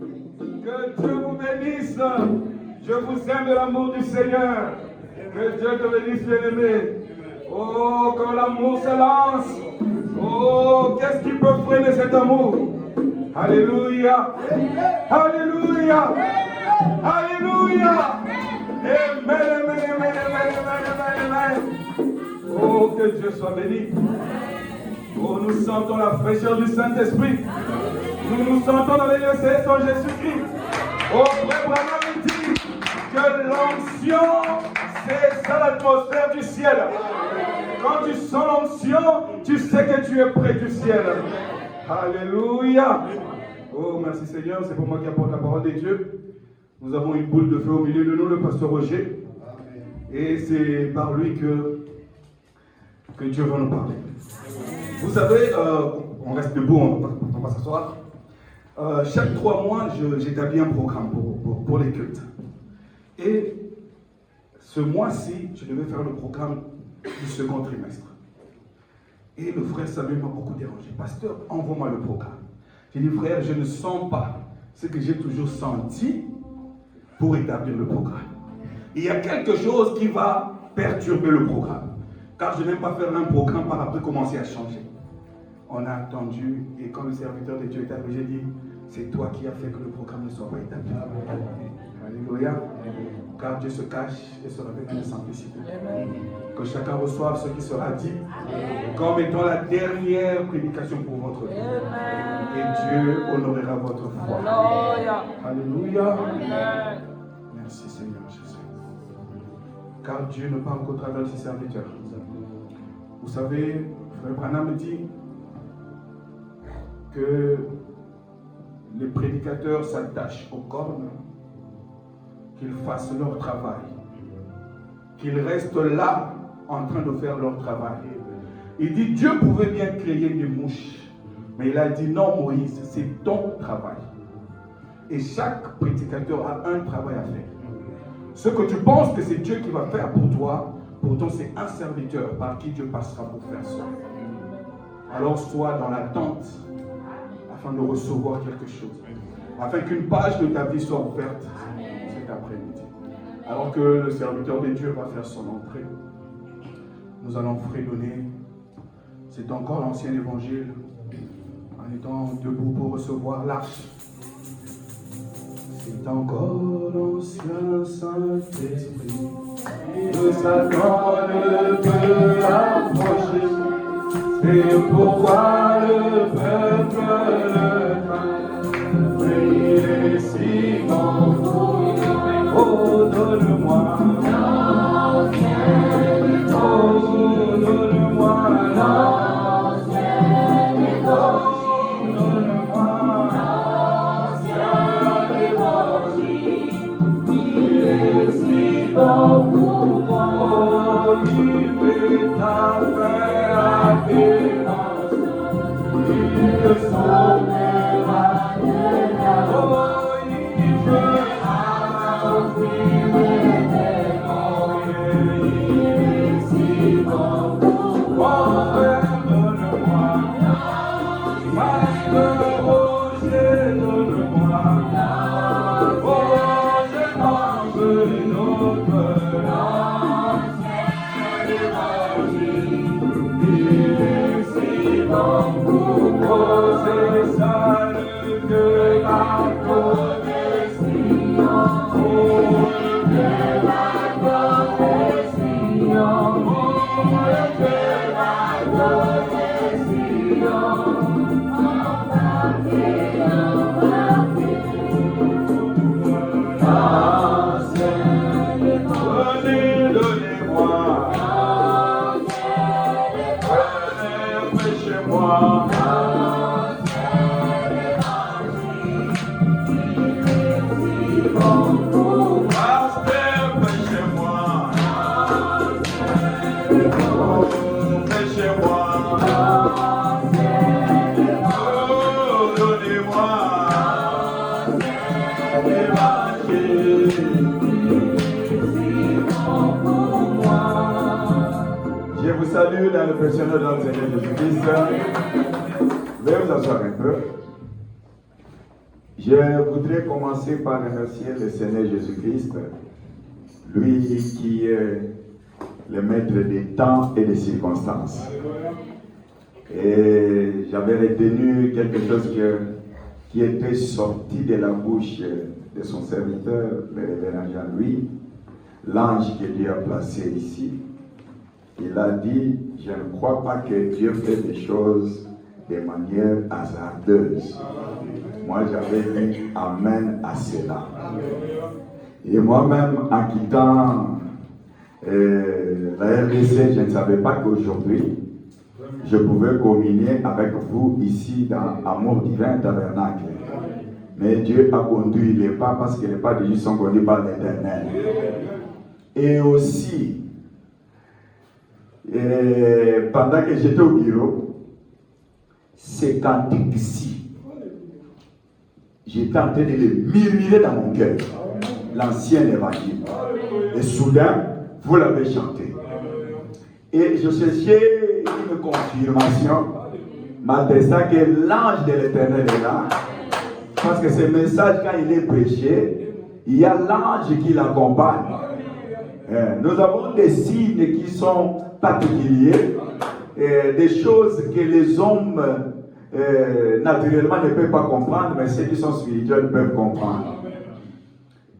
Que Dieu vous bénisse. Je vous aime de l'amour du Seigneur. Que Dieu te bénisse, bien-aimé. Oh, quand l'amour se lance. Oh, qu'est-ce qui peut freiner cet amour? Alléluia. Alléluia. Alléluia. Amen, amen, amen, amen, amen, amen. Oh, que Dieu soit béni. Oh, nous sentons la fraîcheur du Saint-Esprit. Nous nous sentons dans les lieux célestes en Jésus-Christ. Oh, frère Branham dit que l'onction, c'est ça l'atmosphère du ciel. Quand tu sens l'onction, tu sais que tu es près du ciel. Alléluia. Oh, merci Seigneur, c'est pour moi qui apporte la parole de Dieu. Nous avons une boule de feu au milieu de nous, le pasteur Roger. Et c'est par lui que Dieu va nous parler. Vous savez, on reste debout, on va s'asseoir. Chaque 3 mois, j'établis un programme pour les cultes. Et ce mois-ci, je devais faire le programme du second trimestre. Et le frère Samuel m'a beaucoup dérangé. Pasteur, envoie-moi le programme. J'ai dit, frère, je ne sens pas ce que j'ai toujours senti pour établir le programme. Il y a quelque chose qui va perturber le programme. Car je n'aime pas faire un programme par après commencer à changer. On a attendu, et quand le serviteur de Dieu est arrivé, j'ai dit, c'est toi qui as fait que le programme ne soit pas établi. Alléluia. Car Dieu se cache et se révèle dans la simplicité. Que chacun reçoive ce qui sera dit, comme étant la dernière prédication pour votre vie. Et Dieu honorera votre foi. Alléluia. Merci Seigneur Jésus. Car Dieu ne parle qu'au travers de ses serviteurs. Vous savez, Frère Branham me dit que les prédicateurs s'attachent aux cornes, qu'ils fassent leur travail, qu'ils restent là en train de faire leur travail. Il dit, Dieu pouvait bien créer des mouches, mais il a dit, non Moïse, c'est ton travail. Et chaque prédicateur a un travail à faire. Ce que tu penses que c'est Dieu qui va faire pour toi, pourtant c'est un serviteur par qui Dieu passera pour faire ça. Alors sois dans l'attente afin de recevoir quelque chose, afin qu'une page de ta vie soit ouverte cet après-midi. Alors que le serviteur de Dieu va faire son entrée, nous allons fredonner. C'est encore l'ancien évangile, en étant debout pour recevoir l'arche. C'est encore l'ancien Saint-Esprit, de Satan ne peut approcher. C'est pourquoi le peuple le craint. Priez si bon, oh donne-moi l'ancien, oh donne-moi l'ancien, oh donne-moi l'ancien évangile. Il est si bon pour moi, oh il fait affaire à défense, il te sauvera de la mort, il fera enfuir les démons, il est si bon pour moi. Donne-moi, Pasteur Roger, donne-moi, oh je mange notre l'ancien évangile. Il est si bon pour poser ça de la progression, pour de la progression, pour de la progression. Donnez-moi, prêchez-moi. Pasteur, prêchez-moi. Prêchez-moi. Oh, donnez-moi l'évangile. Je vous salue dans le précieux nom du Seigneur Jésus-Christ. Veuillez vous asseoir un peu. Je voudrais commencer par remercier le Seigneur Jésus-Christ, lui qui est le maître des temps et des circonstances. Et j'avais retenu quelque chose qui était sorti de la bouche de son serviteur, le révérend Jean-Louis, l'ange que Dieu a placé ici. Il a dit, je ne crois pas que Dieu fait des choses de manière hasardeuse. Moi, j'avais dit Amen à cela. Et moi-même, en quittant la RDC, je ne savais pas qu'aujourd'hui, je pouvais communier avec vous ici dans Amour Divin Tabernacle. Mais Dieu a conduit les pas parce que les pas de Dieu sont conduits par l'Éternel. Et aussi, pendant que j'étais au bureau, c'est quand ici, j'étais en train de le murmurer dans mon cœur, l'ancien évangile. Et soudain, vous l'avez chanté. Et je cherchais une confirmation, m'adressant que l'ange de l'Éternel est là. Parce que ce message, quand il est prêché, il y a l'ange qui l'accompagne. Nous avons des signes qui sont particuliers, des choses que les hommes naturellement ne peuvent pas comprendre, mais ceux qui sont spirituels peuvent comprendre.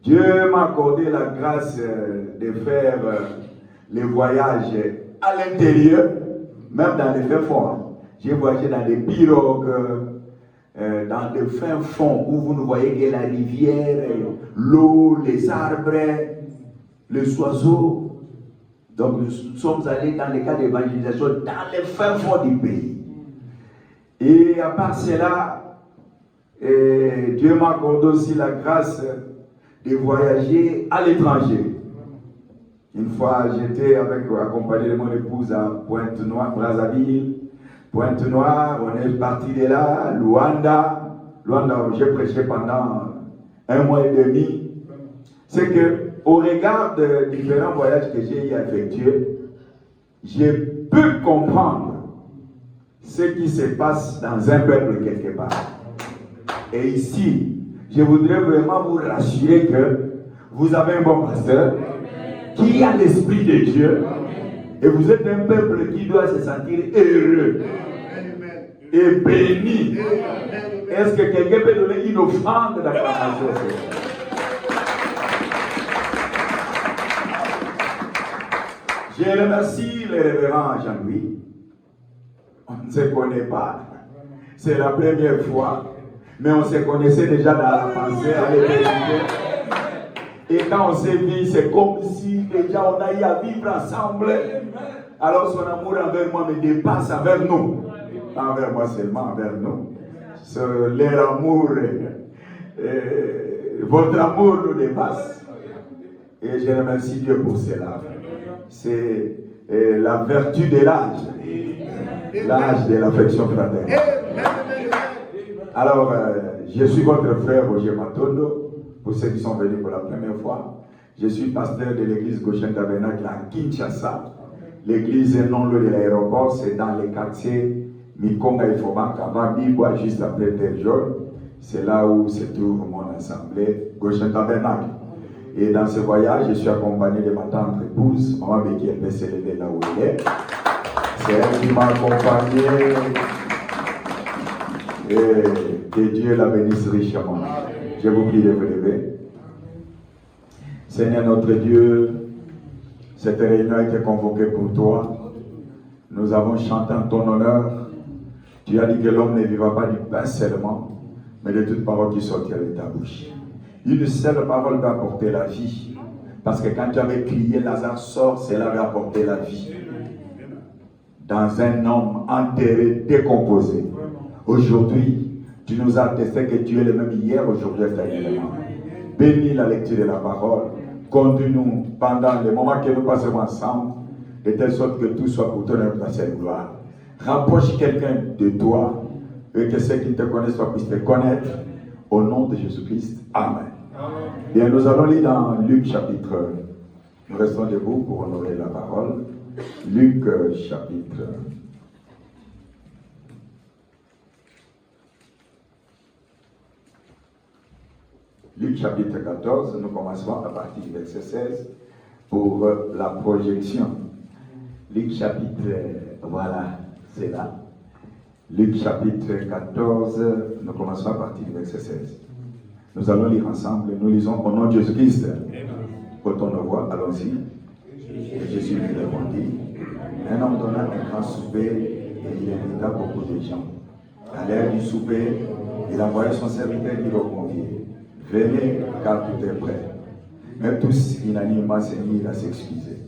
Dieu m'a accordé la grâce de faire les voyages à l'intérieur, même dans les fins fonds. J'ai voyagé dans des pirogues, dans des fins fonds où vous ne voyez que la rivière, l'eau, les arbres, les oiseaux. Donc nous sommes allés dans les cas d'évangélisation dans les fins fonds du pays. Et à part cela, Dieu m'a accordé aussi la grâce de voyager à l'étranger. Une fois, j'étais accompagné de mon épouse à Pointe-Noire, Brazzaville. Pointe-Noire, on est parti de là, Luanda. Luanda, j'ai prêché pendant 1 mois et demi. C'est que, au regard de différents voyages que j'ai effectués, j'ai pu comprendre ce qui se passe dans un peuple quelque part. Et ici, je voudrais vraiment vous rassurer que vous avez un bon pasteur qui a l'Esprit de Dieu et vous êtes un peuple qui doit se sentir heureux et béni. Est-ce que quelqu'un peut donner une offrande d'acclamation? Je remercie le révérend Jean-Louis. On ne se connaît pas. C'est la première fois. Mais on se connaissait déjà dans la pensée à l'éternité. Et quand on s'est vu, c'est comme si déjà on a eu à vivre ensemble. Alors son amour envers moi me dépasse envers nous. Pas envers moi seulement, envers nous. Leur amour, votre amour nous dépasse. Et je remercie Dieu pour cela. C'est la vertu de l'âge. L'âge de l'affection fraternelle. Alors, je suis votre frère Roger Matondo, pour ceux qui sont venus pour la première fois. Je suis pasteur de l'église Goshen Tabernacle à Kinshasa. L'église est non loin de l'aéroport, c'est dans les quartiers Mikonga et Fobanka, Bibwa, juste après Terre-Jaune. C'est là où se trouve mon assemblée Goshen Tabernacle. Et dans ce voyage, je suis accompagné de ma tante épouse, maman Becky, elle peut s'élever là où elle est. C'est elle qui m'a accompagné. Et que Dieu la bénisse richement. Je vous prie de vous lever. Seigneur notre Dieu, cette réunion a été convoquée pour toi. Nous avons chanté en ton honneur. Tu as dit que l'homme ne vivra pas du pain seulement, mais de toute parole qui sortira de ta bouche. Une seule parole va apporter la vie. Parce que quand tu avais crié Lazare sort, cela va apporter la vie. Dans un homme enterré, décomposé. Aujourd'hui, tu nous as attesté que tu es le même hier, aujourd'hui, éternellement. Bénis la lecture de la parole. Conduis-nous pendant les moments que nous passerons ensemble, de telle sorte que tout soit pour ton œuvre, ta seule gloire. Rapproche quelqu'un de toi et que ceux qui te connaissent puissent te connaître. Au nom de Jésus-Christ. Amen. Bien, nous allons lire dans Luc chapitre. Nous restons debout pour honorer la parole. Luc chapitre. Luc chapitre 14, nous commencerons à partir du verset 16 pour la projection. Luc chapitre, voilà, c'est là. Luc chapitre 14, nous commencerons à partir du verset 16. Nous allons lire ensemble, nous lisons au nom de Jésus-Christ. Quand on le voit, allons-y. Et Jésus lui répondit, un homme donna un grand souper et il invita beaucoup de gens. À l'heure du souper, il envoya son serviteur dire aux conviés, venez car tout est prêt. Mais tous unanimement se mirent à s'excuser.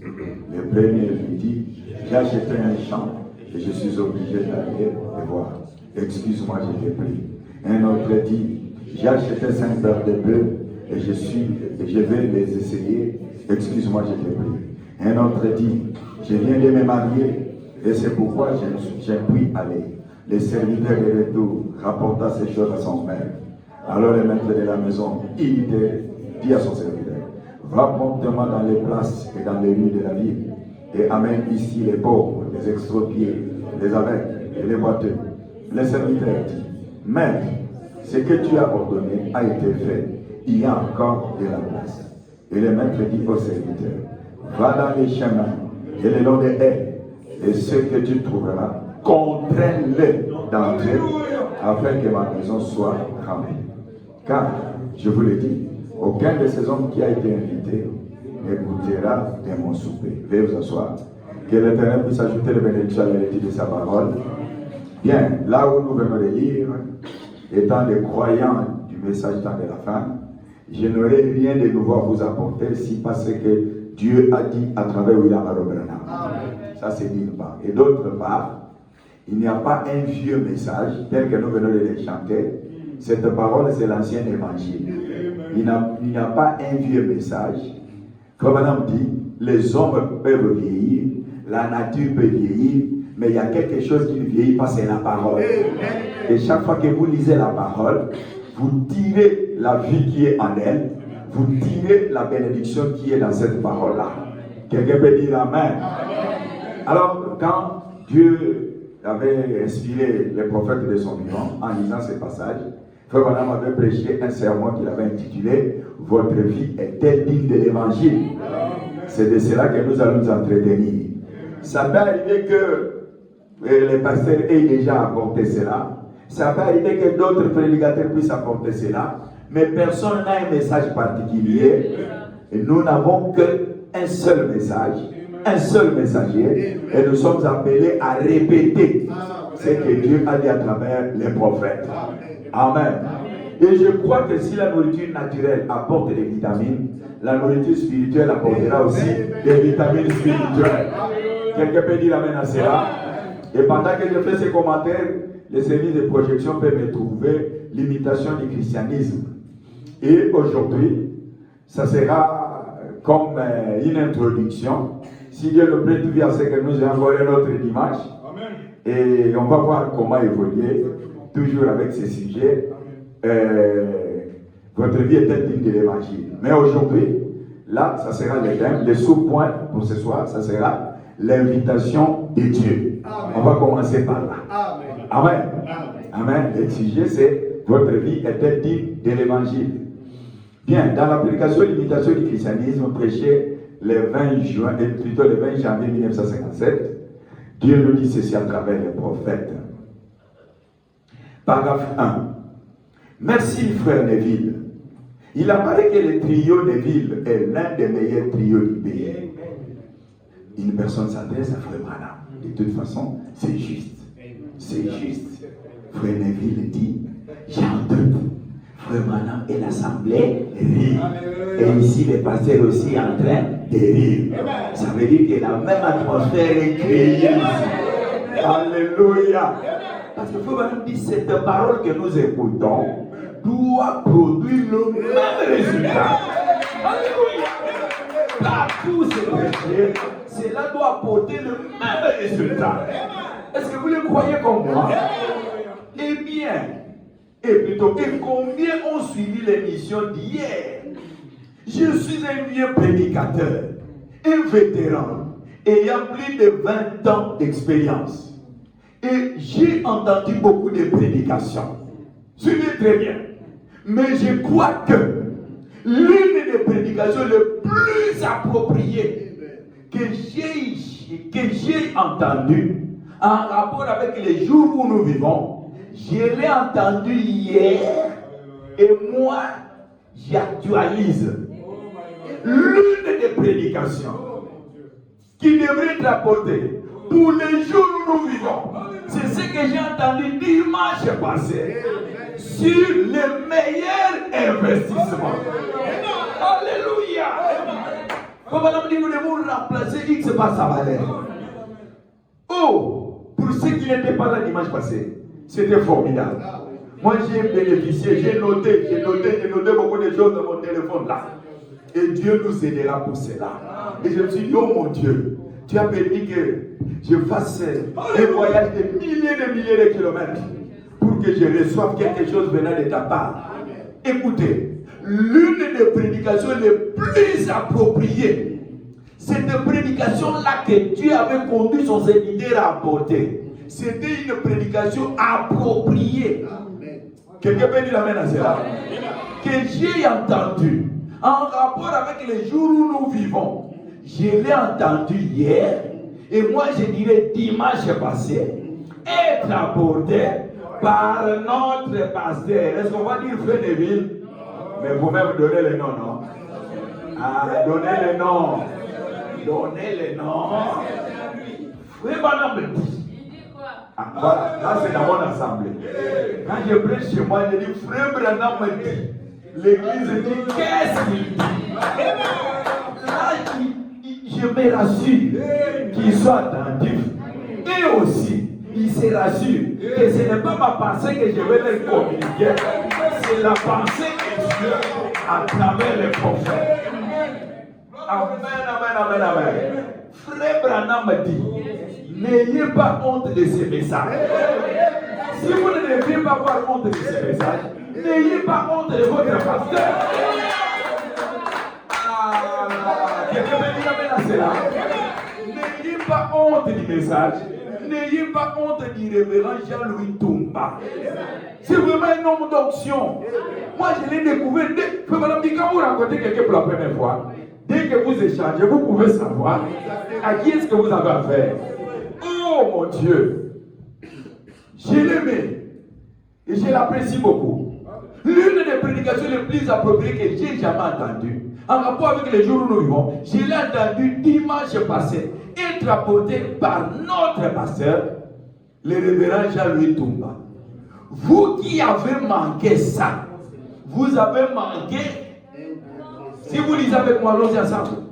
Le premier lui dit, j'ai acheté un champ et je suis obligé d'aller le voir. Excuse-moi, je t'ai pris. Un autre dit, j'ai acheté 5 paires de bœufs et je vais les essayer. Excuse-moi, je t'ai pris. Un autre dit, je viens de me marier et c'est pourquoi j'ai pu aller. Le serviteur de retour rapporta ces choses à son maître. Alors le maître de la maison, il dit à son serviteur, va promptement dans les places et dans les rues de la ville et amène ici les pauvres, les extropiés, les aveugles et les boiteux. Le serviteur dit, maître, ce que tu as ordonné a été fait, il y a encore de la place. Et le maître dit au serviteur, va dans les chemins et le long des haies, et ce que tu trouveras, contrains-les d'entrer, afin que ma maison soit remplie. Car, je vous le dis, aucun de ces hommes qui a été invité ne goûtera de mon souper. Veuillez vous asseoir. Que l'Éternel puisse ajouter le bénédiction à la lecture de sa parole. Bien, là où nous venons de lire, étant des croyants du message temps de la fin, je n'aurai rien de nouveau à vous apporter si parce que Dieu a dit à travers William Branham. Ça c'est d'une part. Et d'autre part, il n'y a pas un vieux message tel que nous venons de le chanter. Cette parole c'est l'ancien évangile. Il n'y a pas un vieux message. Comme Madame dit, les hommes peuvent vieillir, la nature peut vieillir, mais il y a quelque chose qui ne vieillit pas, c'est la parole. Et chaque fois que vous lisez la parole, vous tirez la vie qui est en elle, vous tirez la bénédiction qui est dans cette parole-là. Quelqu'un peut dire Amen. Alors, quand Dieu avait inspiré les prophètes de son vivant en lisant ces passages, Frère Madame avait prêché un sermon qu'il avait intitulé « Votre vie est-elle digne de l'évangile ?» C'est de cela que nous allons nous entretenir. Ça peut arriver que les pasteurs aient déjà apporté cela. Ça peut arriver que d'autres prédicateurs puissent apporter cela. Mais personne n'a un message particulier. Et nous n'avons qu'un seul message, un seul messager. Et nous sommes appelés à répéter ce que Dieu a dit à travers les prophètes. Amen. Et je crois que si la nourriture naturelle apporte des vitamines, la nourriture spirituelle apportera aussi des vitamines spirituelles. Quelqu'un peut dire Amen à cela. Et pendant que je fais ces commentaires, les services de projection peuvent me trouver l'imitation du christianisme. Et aujourd'hui, ça sera comme une introduction. Si Dieu le plaît, tout vient à ce que nous ayons volé notre dimanche. Et on va voir comment évoluer, toujours avec ces sujets. Votre vie est-elle digne de l'évangile? Mais aujourd'hui, là, ça sera le thème, le sous-point pour ce soir, ça sera l'invitation de Dieu. Amen. On va commencer par là. Amen. Amen. Le sujet, c'est votre vie est-elle digne de l'évangile? Bien, dans la prédication et l'imitation du christianisme, prêché le 20 juin, et plutôt le 20 janvier 1957, Dieu nous dit ceci à travers les prophètes. Paragraphe 1. Merci, frère Neville. Il apparaît que le trio Neville est l'un des meilleurs trios du pays. Une personne s'adresse à frère Branham. De toute façon, c'est juste. C'est juste. Frère Neville dit, j'ai entendu frère Branham et l'assemblée rire. Et ici, les pasteurs aussi en train de rire. Ça veut dire que la même atmosphère est créée ici. Alléluia. Parce que frère Branham dit, cette parole que nous écoutons doit produire le même résultat. Alléluia. Partout c'est prêché, cela doit apporter le même résultat. Est-ce que vous le croyez comme moi? Eh bien, et combien ont suivi l'émission d'hier? Je suis un vieux prédicateur, un vétéran, ayant plus de 20 ans d'expérience. Et j'ai entendu beaucoup de prédications. Suivez très bien. Mais je crois que l'une des prédications les plus appropriées que j'ai entendues en rapport avec les jours où nous vivons. Je l'ai entendu hier et moi, j'actualise l'une des prédications qui devrait être apportée pour les jours où nous vivons. C'est ce que j'ai entendu dimanche passé sur les meilleurs investissements. Alléluia. Comment nous devons remplacer X par sa valeur. Oh, pour ceux qui n'étaient pas là dimanche passé, c'était formidable. Moi j'ai bénéficié, j'ai noté beaucoup de choses dans mon téléphone là. Et Dieu nous aidera pour cela. Et je me suis dit, oh mon Dieu, tu as permis que je fasse un voyage de milliers de kilomètres pour que je reçoive quelque chose venant de ta part. Écoutez, l'une des prédications les plus appropriées, cette prédication-là que Dieu avait conduit son serviteur à apporter, c'était une prédication appropriée. Quelqu'un peut dire amen à cela? Que j'ai entendu en rapport avec les jours où nous vivons. Je l'ai entendu hier et moi je dirais dimanche passé être abordé par notre pasteur. Est-ce qu'on va dire Frère Neville? Mais vous-même donnez les noms, non? Ah, donnez les noms. Donnez les noms. Frère Banam me dit. Ah, voilà, là c'est dans mon assemblée. Quand je prêche chez moi, je dis Frère Branham me dit. L'église dit qu'est-ce qu'il dit? Là, je me rassure qu'il soit attentif. Et aussi, il se rassure que ce n'est pas ma pensée que je vais leur communiquer, c'est la pensée de Dieu à travers les prophètes. Amen. Frère Branham me dit, n'ayez pas honte de ces messages. Si vous ne devez pas avoir honte de ces messages, n'ayez pas honte de votre pasteur. Quelqu'un me dit amen à cela. N'ayez pas honte du message. N'ayez pas honte du révérend Jean-Louis Toumba. C'est vraiment un homme d'onction. Moi, je l'ai découvert. Quand vous rencontrez quelqu'un pour la première fois, dès que vous échangez, vous pouvez savoir à qui est-ce que vous avez affaire. Oh mon Dieu, je l'aimais et je l'apprécie beaucoup. L'une des prédications les plus appropriées que j'ai jamais entendues, en rapport avec les jours où nous vivons, je l'ai entendu dimanche passé, être apporté par notre pasteur, le révérend Jean-Louis Toumba. Vous qui avez manqué ça, vous avez manqué. Si vous lisez avec moi, allons ensemble.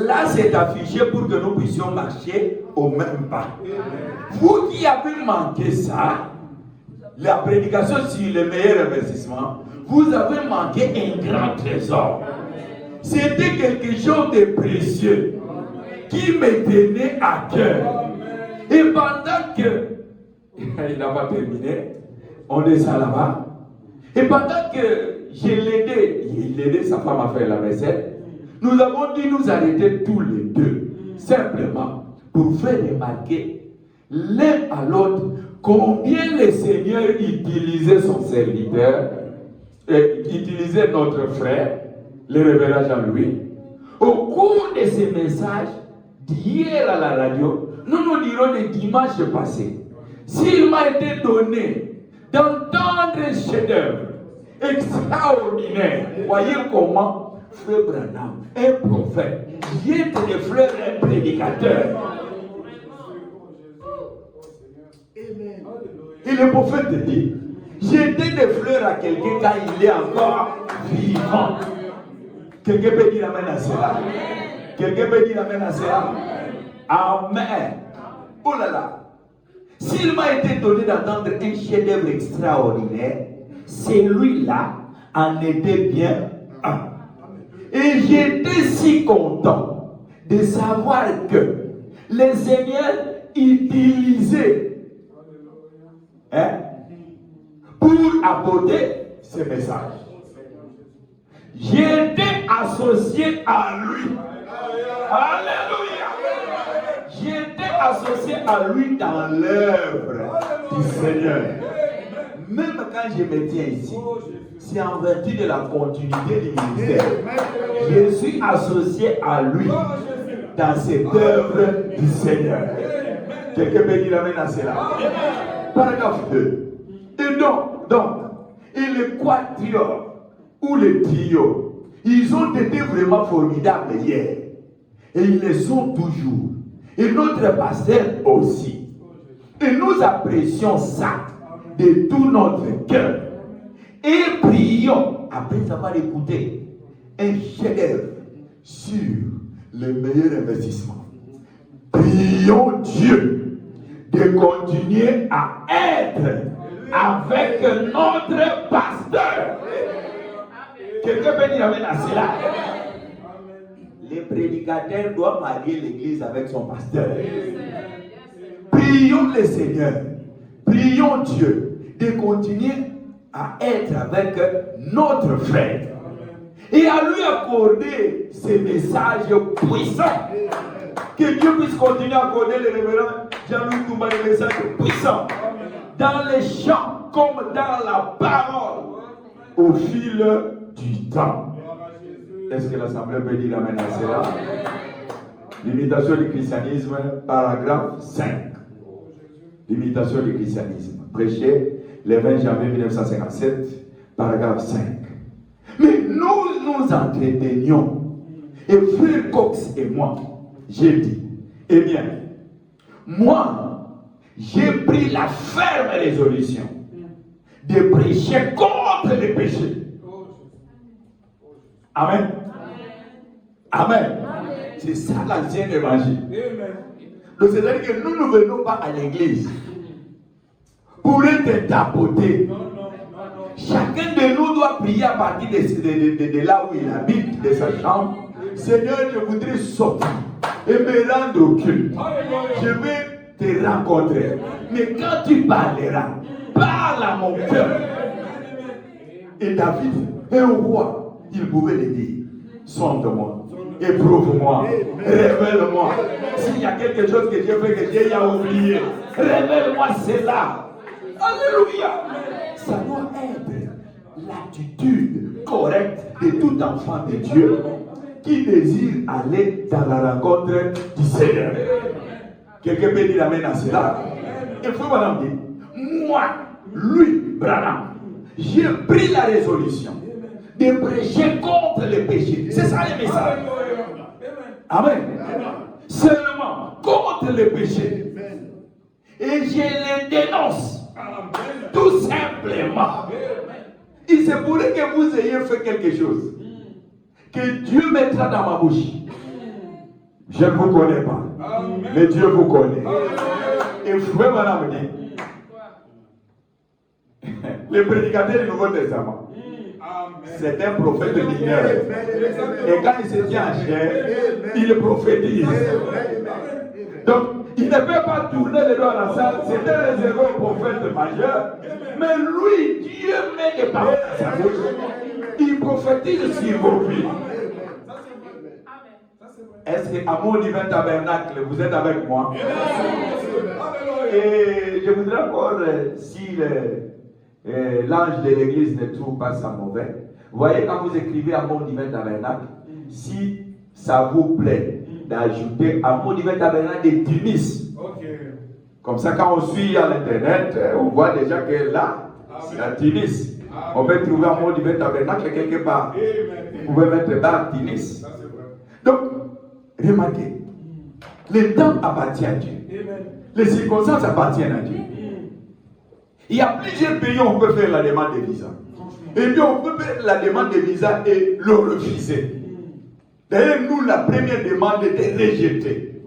Là, c'est affiché pour que nous puissions marcher au même pas. Vous qui avez manqué ça, la prédication sur les meilleurs investissements, vous avez manqué un grand trésor. C'était quelque chose de précieux qui me tenait à cœur. Et pendant que il n'a pas terminé, on descend là-bas. Et pendant que je l'aidais, il aidait sa femme à faire la recette, nous avons dû nous arrêter tous les deux, simplement pour faire remarquer l'un à l'autre combien le Seigneur utilisait son serviteur, utilisait notre frère, le révérend Jean-Louis. Au cours de ces messages d'hier à la radio, nous dirons le dimanche passé, s'il m'a été donné d'entendre un chef-d'œuvre extraordinaire, voyez comment Frère Branham, un prophète, jette des fleurs à un prédicateur. Et le prophète dit, jeter des fleurs à quelqu'un quand il est encore vivant. Quelqu'un peut dire amen à cela? Quelqu'un peut dire amen à cela? Amen. Oh là là. S'il m'a été donné d'entendre un chef-d'œuvre extraordinaire, celui-là en était bien un. Et j'étais si content de savoir que les Seigneurs utilisaient pour apporter ce message. J'étais associé à lui. Alléluia. J'étais associé à lui dans l'œuvre du Seigneur. même quand je me tiens ici, c'est en vertu de la continuité du ministère. Je suis associé à lui dans cette œuvre du Seigneur. Quelqu'un peut dire amen à cela. Paragraphe 2. Et donc, et les quatuors ou les trios, ils ont été vraiment formidables hier. Et ils le sont toujours. Et notre pasteur aussi. Et nous apprécions ça de tout notre cœur. Et prions, après avoir écouté, un chef-d'œuvre sur le meilleur investissement. Prions Dieu de continuer à être avec notre pasteur. Quelqu'un peut dire amen à cela? Les prédicateurs doivent marier l'église avec son pasteur. Prions le Seigneur. Prions Dieu de continuer à être avec notre frère. Et à lui accorder ces messages puissants. Que Dieu puisse continuer à accorder les révérends Jean-Louis Toumba des messages puissants. Dans les chants comme dans la parole. Au fil du temps. Est-ce que l'Assemblée peut dire amen à cela? L'imitation du christianisme, paragraphe 5. L'imitation du christianisme. Prêché le 20 janvier 1957, paragraphe 5. Mais nous nous entretenions. Et frère Cox et moi, j'ai dit, eh bien, moi, j'ai pris la ferme résolution de prêcher contre les péchés. Amen. Amen. C'est ça l'ancien évangile. Donc c'est-à-dire que nous ne venons pas à l'église pour être tapotés. Chacun de nous doit prier à partir de là où il habite, de sa chambre. Seigneur, je voudrais sortir et me rendre au culte. Je vais te rencontrer. Mais quand tu parleras, parle à mon cœur. Et David, un roi, il pouvait le dire. Sonde-moi, éprouve-moi, révèle-moi. S'il y a quelque chose que j'ai fait que j'ai oublié, révèle-moi cela. Alléluia. Ça doit être l'attitude correcte de tout enfant de Dieu qui désire aller dans la rencontre du Seigneur. Quelqu'un peut dire amen à cela? Il faut madame dire, moi, lui, Branham, j'ai pris la résolution de prêcher contre le péché. C'est ça le message. Amen. Seulement contre le péché. Et je le dénonce. Tout simplement. Il se pourrait que vous ayez fait quelque chose que Dieu mettra dans ma bouche. Je ne vous connais pas. Mais Dieu vous connaît. Et frère madame dit, le prédicateur du Nouveau Testament, c'est un prophète mineur. Et quand il se tient en chair, il prophétise. Donc, il ne peut pas tourner les doigts à la salle. C'était réservé au prophète majeur. Mais lui, Dieu met des paroles dans sa bouche. Il prophétise sur vos vies. Est-ce qu'à mon divin tabernacle, vous êtes avec moi? Et je voudrais encore, si l'ange de l'église ne trouve pas ça mauvais, vous voyez quand vous écrivez à mon divin tabernacle, si ça vous plaît d'ajouter à mon divin tabernacle des Tunis. Comme ça, quand on suit à l'internet, on voit déjà que là, c'est la Tunis. On peut trouver à mon divin tabernacle quelque part. Vous pouvez mettre là Tunis. Donc, remarquez, le temps appartient à Dieu. Les circonstances appartiennent à Dieu. Il y a plusieurs pays où on peut faire la demande de visa. Et puis on peut faire la demande de visa et le refuser. D'ailleurs, nous, la première demande était rejetée.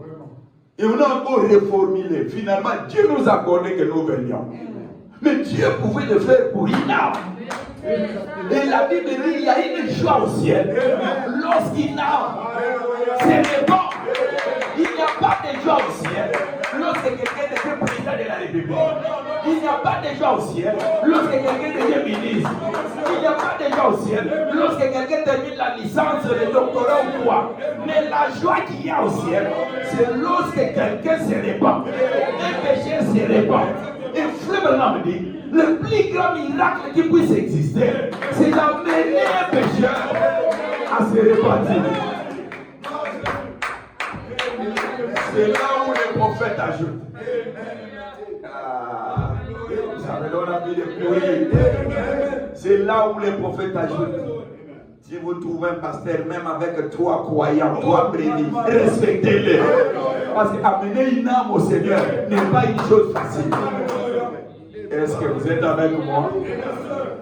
Et on a encore reformulé. Finalement, Dieu nous a accordé que nous venions. Mais Dieu pouvait le faire pour une âme. Et la Bible dit qu'il y a une joie au ciel. Lorsqu'une âme se répand, il n'y a pas de joie au ciel. Lorsque quelqu'un devient président de la République, il n'y a pas de joie au ciel. Lorsque quelqu'un devient ministre, il n'y a pas de joie au ciel. Lorsque quelqu'un termine la licence, le doctorat ou quoi. Mais la joie qu'il y a au ciel, c'est lorsque quelqu'un se répand. Un péché se répand. Et frère Branham dit, le plus grand miracle qui puisse exister, c'est d'amener un pécheur à se repentir. C'est là où les prophètes ajoutent. Ça me donne envie de pleurer. C'est là où les prophètes ajoutent. Si vous trouvez un pasteur, même avec 3 croyants, 3 brebis, respectez-les. Parce qu'amener une âme au Seigneur n'est pas une chose facile. Est-ce que vous êtes avec moi?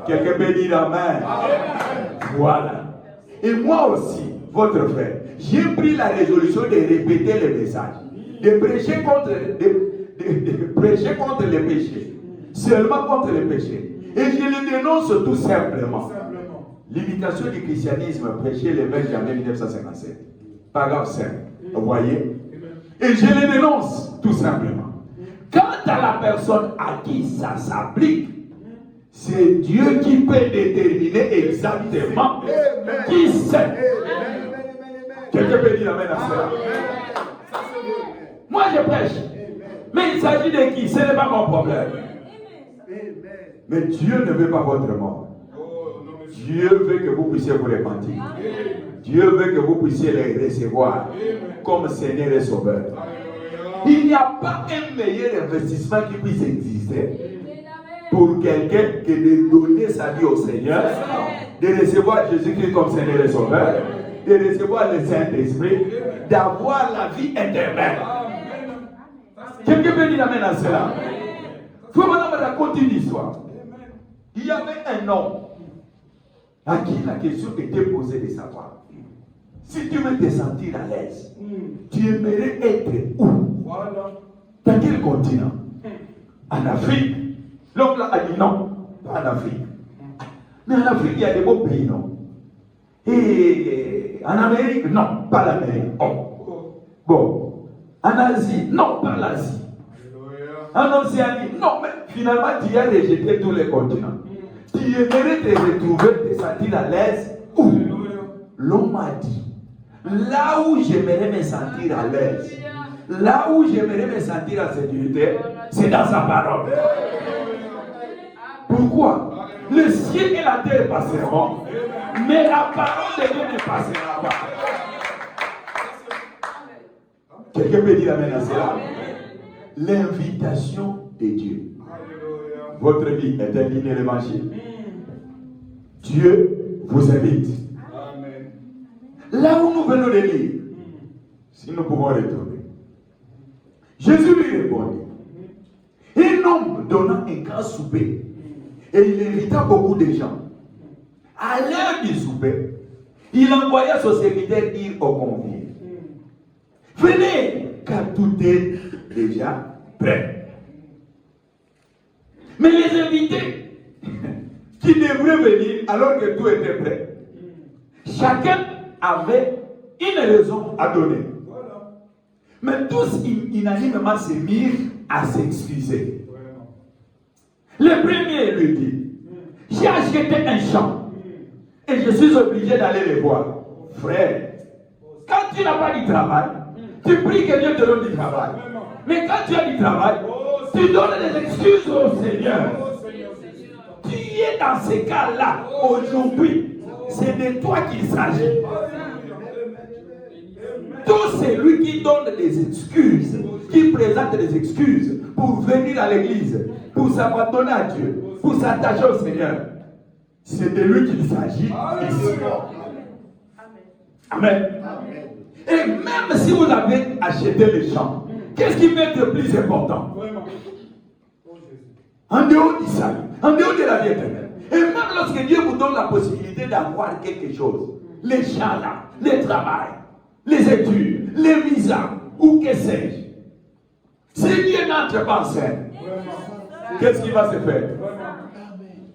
Quelqu'un peut dire Amen. Voilà. Et moi aussi, votre frère, j'ai pris la résolution de répéter le message, de prêcher contre les péchés, seulement contre les péchés. Et je les dénonce tout simplement. L'imitation du christianisme prêché le 20 janvier 1957. Paragraphe 5. Vous voyez? Et je les dénonce tout simplement. Quant à la personne à qui ça s'applique, c'est Dieu qui peut déterminer exactement qui c'est. Quelqu'un peut dire Amen à cela. Moi je prêche. Mais il s'agit de qui? Ce n'est pas mon problème. Mais Dieu ne veut pas votre mort. Dieu veut que vous puissiez vous repentir. Dieu veut que vous puissiez les recevoir comme Seigneur et Sauveur. Il n'y a pas un meilleur investissement qui puisse exister pour quelqu'un que de donner sa vie au Seigneur, de recevoir Jésus-Christ comme Seigneur et Sauveur, de recevoir le Saint-Esprit, d'avoir la vie éternelle. Quelqu'un peut dire Amen à cela? Il faut maintenant me raconter une histoire. Il y avait un homme à qui la question était posée de savoir, si tu veux te sentir à l'aise, tu aimerais être où? Dans quel continent? En Afrique. L'homme là a dit non, pas en Afrique. Mais en Afrique, il y a des beaux pays, non? Et en Amérique, non, pas l'Amérique. Oh. Bon. En Asie, non, pas l'Asie. En Océanie, non, mais finalement, tu as rejeté tous les continents. Tu aimerais te retrouver, te sentir à l'aise où? L'homme a dit, là où j'aimerais me sentir à l'aise, là où j'aimerais me sentir en sécurité, c'est dans sa parole. Pourquoi? Le ciel et la terre passeront, mais la parole de Dieu ne passera pas. Quelqu'un peut dire Amen à cela? L'invitation de Dieu. Votre vie est indignée de l'évangile. Dieu vous invite. Amen. Là où nous venons de lire, si nous pouvons retourner, Jésus lui répondit. Un homme donnant un grand souper, et il invita beaucoup de gens. À l'heure du souper, il envoya son serviteur dire aux conviés, venez, car tout est déjà prêt. Mais les invités qui devraient venir alors que tout était prêt, chacun avait une raison à donner. Mais tous unanimement se mirent à s'excuser. Le premier lui dit, j'ai acheté un champ et je suis obligé d'aller les voir. Frère, quand tu n'as pas du travail, tu pries que Dieu te donne du travail. Mais quand tu as du travail, tu donnes des excuses au Seigneur. Tu es dans ces cas-là aujourd'hui. C'est de toi qu'il s'agit. Tout celui qui donne des excuses, qui présente des excuses pour venir à l'église, pour s'abandonner à Dieu, pour s'attacher au Seigneur, c'est de lui qu'il s'agit ici. Amen. Et même si vous avez acheté le champ, qu'est-ce qui peut être plus important? En dehors du salut, en dehors de la vie éternelle. Et même lorsque Dieu vous donne la possibilité d'avoir quelque chose, les champs là, le travail, les études, les visas, ou que sais-je, si Dieu n'entre pas en scène, qu'est-ce qui va se faire?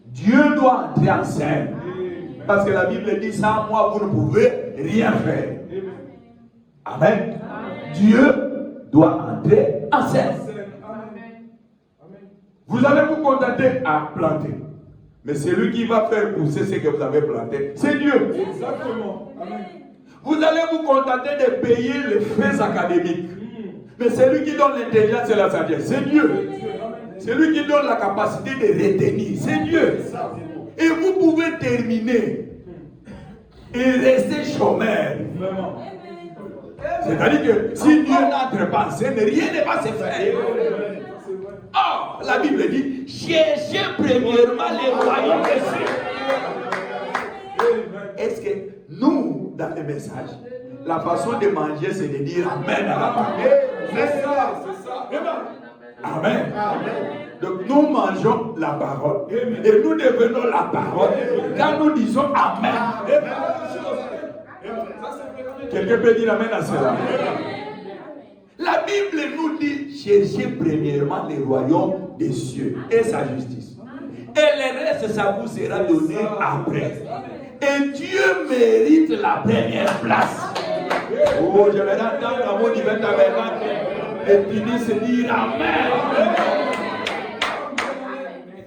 Dieu doit entrer en scène. Parce que la Bible dit, sans moi, vous ne pouvez rien faire. Amen. Dieu doit entrer en scène. Vous allez vous contenter à planter. Mais celui qui va faire pousser ce que vous avez planté, c'est Dieu. Exactement. Amen. Vous allez vous contenter de payer les frais académiques. Mais celui qui donne l'intelligence et la sagesse, c'est Dieu. C'est lui qui donne la capacité de retenir. C'est Dieu. Et vous pouvez terminer et rester chômeur. C'est-à-dire que si Dieu n'entre pas en scène, rien ne va se faire. Oh, la Bible dit, cherchez premièrement les royaumes des cieux. Est-ce que nous, dans les messages, la façon de manger, c'est de dire Amen à la parole? C'est ça. Amen. Donc nous mangeons la parole. Et nous devenons la parole. Quand nous disons Amen. Quelqu'un peut dire Amen à cela? La Bible nous dit, cherchez premièrement les royaumes des cieux et sa justice. Et le reste, ça vous sera donné après. Et Dieu mérite la première place. Oh, je vais entendre dans mon divin tabernacle et finir se dire Amen.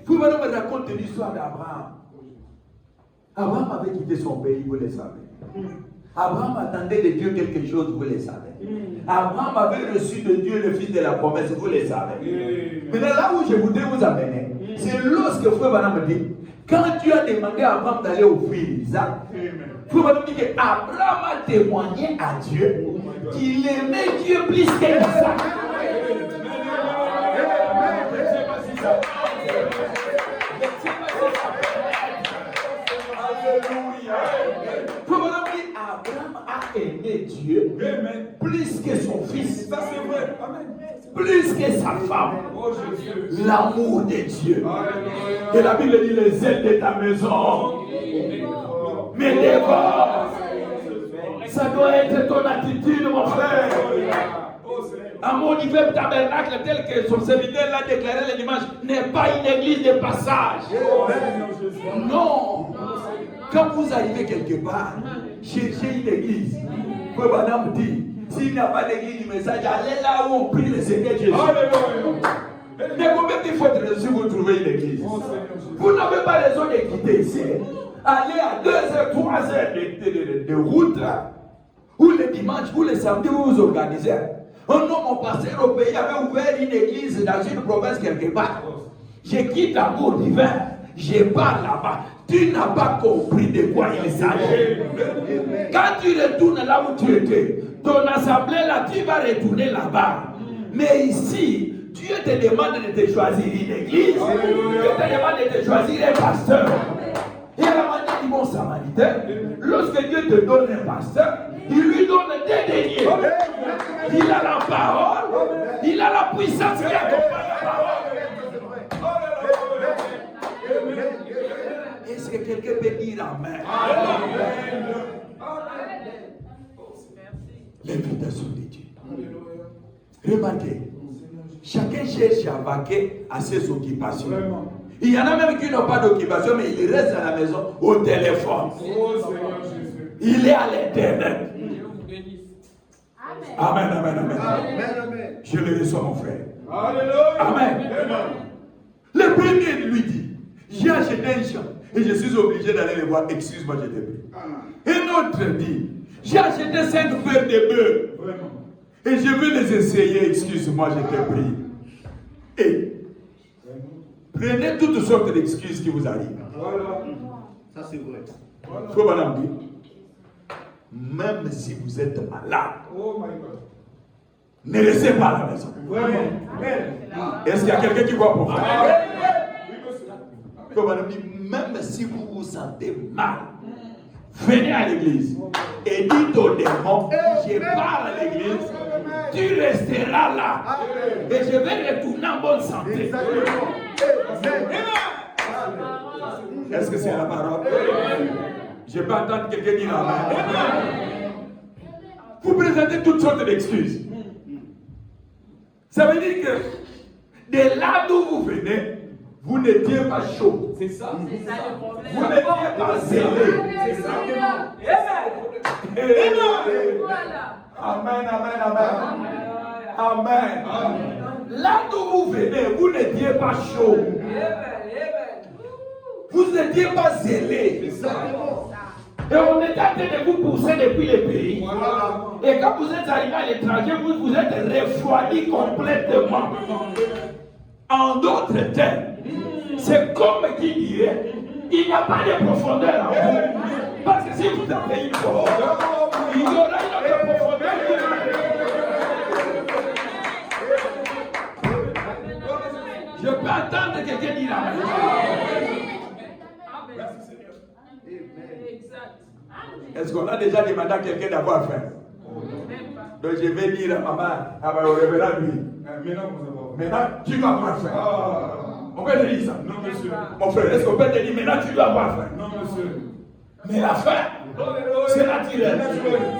Vous me raconter l'histoire d'Abraham. Abraham avait quitté son pays, vous le savez. Abraham attendait de Dieu quelque chose, vous le savez. Abraham avait reçu de Dieu le fils de la promesse, vous le savez. Mais là où je voudrais vous amener, c'est lorsque Frère Branham me dit, quand Dieu a demandé à Abraham d'aller offrir Isaac, Frère Branham dit qu'Abraham a témoigné à Dieu qu'il aimait Dieu plus qu'Isaac. Abraham a aimé Dieu plus que son fils. Ça c'est vrai. Amen. Plus que sa femme. Oh, l'amour de Dieu. Et la Bible dit les ailes de ta maison. Mais dévore. Ça doit être ton attitude, mon frère. À mon divin tabernacle, tel que son serviteur l'a déclaré le dimanche, n'est pas une église de passage. Non. Quand vous arrivez quelque part, cherchez une église. Frère Branham dit, s'il n'y a pas d'église du message, allez là où on prie le Seigneur Jésus. Mais combien de fois si vous trouvez une église? Vous n'avez pas raison de quitter ici. Allez à 2h, 3h de route, ou le dimanche, ou le samedi, vous vous organisez. Un homme, mon pasteur au pays, avait ouvert une église dans une province quelque part. Je quitte l'amour divin, je pars là-bas. Tu n'as pas compris de quoi il s'agit. Quand tu retournes là où tu étais, ton assemblée là, tu vas retourner là-bas. Mais ici, Dieu te demande de te choisir une église. Dieu te demande de te choisir un pasteur. Et à la manière du bon samaritain, lorsque Dieu te donne un pasteur, il lui donne des deniers. Il a la parole, il a la puissance qui accompagne la parole. Est-ce que quelqu'un peut dire Amen? L'invitation de Dieu. Remarquez, chacun cherche à vaquer à ses occupations. Il y en a même qui n'ont pas d'occupation, mais ils restent à la maison au téléphone. Il est à l'internet. Amen, amen, amen. Je le reçois, mon frère. Amen. Le premier lui dit, j'ai acheté un champ et je suis obligé d'aller le voir. Excuse-moi, je t'ai pris. Un autre dit, j'ai acheté 5 paires de bœufs et je veux les essayer. Excuse-moi, je t'ai pris. Et prenez toutes sortes d'excuses qui vous arrivent. Voilà. Ça c'est vrai. Faut madame dire, même si vous êtes malade, ne restez pas à la maison. Est-ce qu'il y a quelqu'un qui voit pour vous? Faut madame dire, même si vous vous sentez mal, venez à l'église et dites au démon, je pars à l'église, tu resteras là et je vais retourner en bonne santé. Est-ce que c'est la parole? Je peux entendre quelqu'un dire Amen. Vous présentez toutes sortes d'excuses. Ça veut dire que de là d'où vous venez, vous n'étiez pas chaud. C'est ça. C'est ça le problème. Vous n'étiez pas zélé. C'est ça. Amen, amen, amen. Amen. Là d'où vous venez, vous n'étiez pas chaud. Vous n'étiez pas zélé. Et on est en train de vous pousser depuis le pays. Et quand vous êtes arrivé à l'étranger, vous êtes refroidi complètement. En d'autres termes, c'est comme qui dirait, il n'y a pas de profondeur en vous. Parce que si vous avez une profondeur, il y aura une autre profondeur. Je peux attendre quelqu'un dire Amen. Est-ce qu'on a déjà demandé à quelqu'un d'avoir faim? Donc je vais dire à maman, au révérend lui. Maintenant, tu dois avoir faim. On peut te dire ça? Non, monsieur. Mon frère, est-ce qu'on peut te dire maintenant tu dois avoir faim? Non, monsieur. Mais la faim, c'est naturel.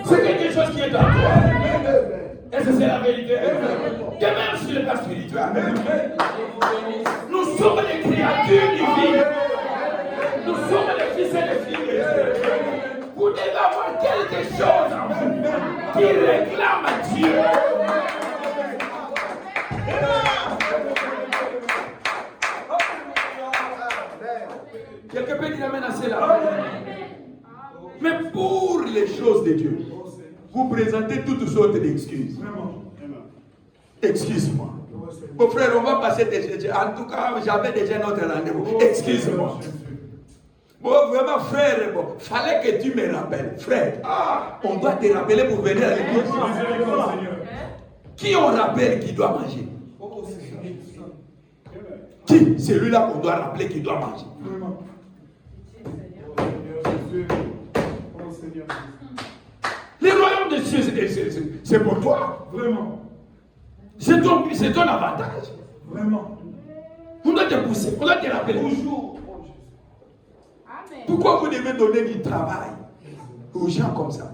C'est quelque chose qui est en toi. Est-ce que c'est la vérité? Que même sur le plan spirituel. Nous sommes les créatures divines. Nous sommes les fils et les filles de Dieu. Vous devez avoir quelque chose en vous qui réclame Dieu. Quelqu'un peut dire amen à cela. Mais pour les choses de Dieu, vous présentez toutes sortes d'excuses. Excuse-moi. Mon frère, on va passer des... En tout cas, j'avais déjà notre rendez-vous. Excuse-moi. Bon, vraiment, frère, bon, fallait que tu me rappelles. Frère, on doit te rappeler pour venir à l'église. Qui on rappelle qui doit manger? Qui? Celui-là qu'on doit rappeler qui doit manger. Les royaumes de Dieu, c'est pour toi. Vraiment. C'est ton avantage. Vraiment. On doit te pousser, on doit te rappeler toujours. Pourquoi vous devez donner du travail aux gens comme ça?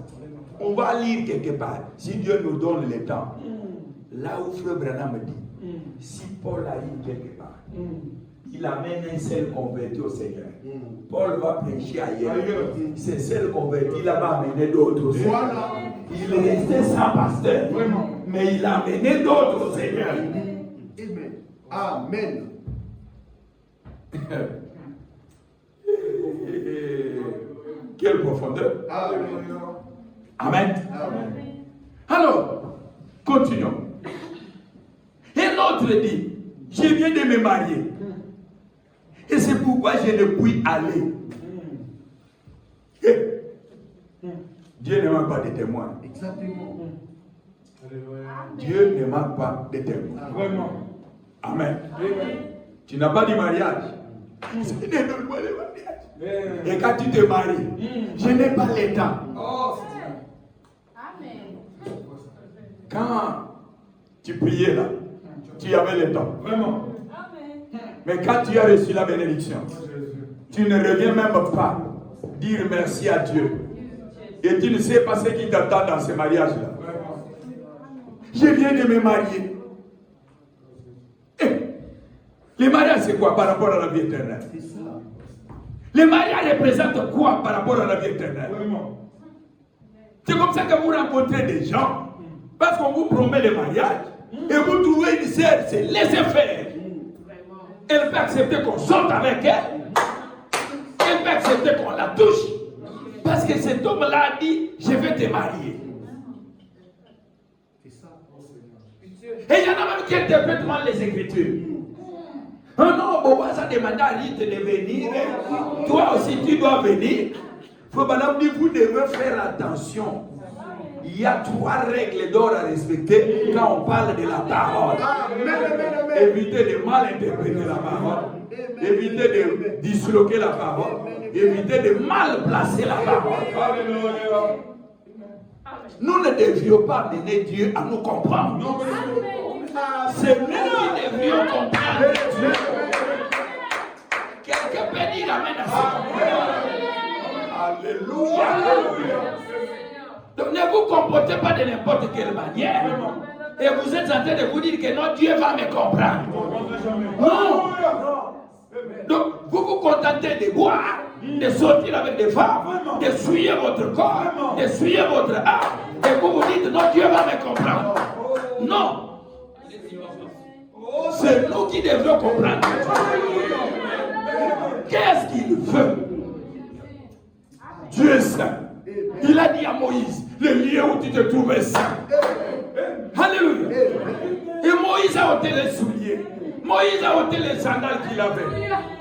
On va lire quelque part, si Dieu nous donne le temps. Là où Frère Branham me dit, si Paul a eu quelque part, il amène un seul converti au Seigneur. Paul va prêcher ailleurs. C'est seul converti, là va amener d'autres au Seigneur. Il est resté sans pasteur, mais il a amené d'autres au Seigneur. Amen. Quelle profondeur. Amen. Alors, continuons. Et l'autre dit, je viens de me marier. Et c'est pourquoi je ne puis aller. Dieu ne manque pas de témoins. Exactement. Dieu ne manque pas de témoins. Vraiment. Amen. Tu n'as pas de mariage. Donne-moi le mariage. Et quand tu te maries, je n'ai pas le temps. Quand tu priais là, tu avais le temps. Vraiment. Mais quand tu as reçu la bénédiction, tu ne reviens même pas dire merci à Dieu. Et tu ne sais pas ce qui t'attend dans ce mariage-là. Je viens de me marier. Le mariage, c'est quoi par rapport à la vie éternelle? Le mariage représente quoi par rapport à la vie éternelle? C'est comme ça que vous rencontrez des gens, parce qu'on vous promet le mariage, et vous trouvez une sœur, c'est laisser faire. Elle peut accepter qu'on sorte avec elle. Elle peut accepter qu'on la touche. Parce que cet homme-là a dit, je vais te marier. Et il y en a même qui interprètent mal les Écritures. Un homme au hasard demande à Rite de venir. Toi aussi, tu dois venir. Frère Branham dit, vous devez faire attention. Il y a 3 règles d'or à respecter quand on parle de la parole. Évitez de mal interpréter la parole. Évitez de disloquer la parole. Évitez de mal placer la parole. Nous ne devions pas mener Dieu à nous comprendre. C'est nous qui devrions comprendre Dieu. Quelqu'un peut dire amen à ça. Alléluia. Donc ne vous comportez pas de n'importe quelle manière. Et vous êtes en train de vous dire que non, Dieu va me comprendre. Non. Donc vous vous contentez de boire, de sortir avec des femmes, de souiller votre corps, de souiller votre âme. Et vous vous dites non, Dieu va me comprendre. Non. C'est nous qui devons comprendre. Qu'est-ce qu'il veut? Dieu est saint. Il a dit à Moïse, le lieu où tu te trouves est saint. Alléluia. Et Moïse a ôté les souliers. Moïse a ôté les sandales qu'il avait.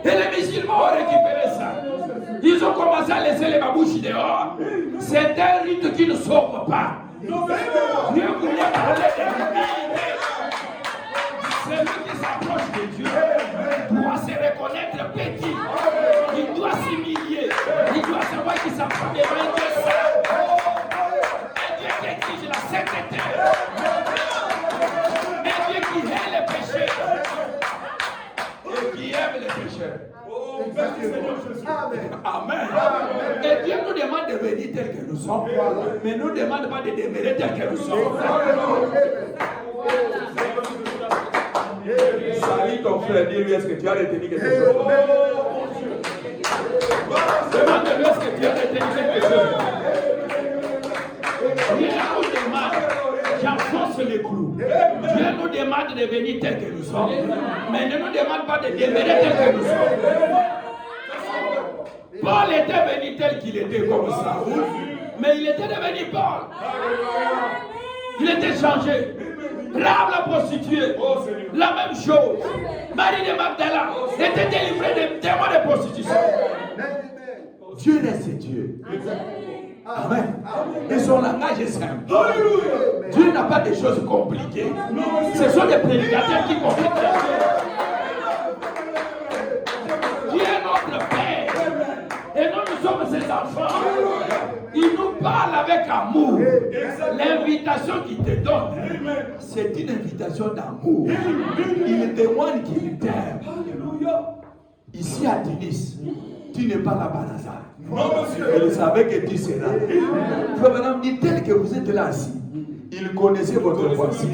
Et les musulmans ont récupéré ça. Ils ont commencé à laisser les babouches dehors. C'est un rite qui ne sauve pas. Dieu voulait parler de l'humilité. Celui qui s'approche de Dieu doit se reconnaître petit. Il doit s'humilier. Il doit savoir qu'il s'approche devant un Dieu saint. Un Dieu qui exige la sainteté. Un Dieu qui hait les péchés. Et qui aime les pécheurs. Amen. Et Dieu nous demande de venir tel que nous sommes. Mais nous ne demande pas de demeurer tel que nous sommes. Salut ton frère, dis-lui est-ce que tu as retenu quelque chose? Demande-lui est-ce que tu as retenu quelque chose? Dieu nous demande, j'enfonce les clous. Dieu nous demande de venir tel que nous sommes. Mais ne nous demande pas de demeurer tel que nous sommes. Paul était venu tel qu'il était comme Saoul, mais il était devenu Paul. Il était changé. Rahab la prostituée, la même chose. Marie de Magdala était délivrée des démons de prostitution. Dieu reste Dieu. Amen. Et son langage est simple. Dieu n'a pas de choses compliquées. Ce sont des prédicateurs qui compliquent. Dieu est notre Père. Et nous sommes ses enfants. Il nous parle avec amour. L'invitation qu'il te donne, c'est une invitation d'amour. Il témoigne qu'il t'aime. Ici à Tunis, tu n'es pas là par hasard. Il savait que tu seras. Frère Madame dit tel que vous êtes là assis. Il connaissait votre voici.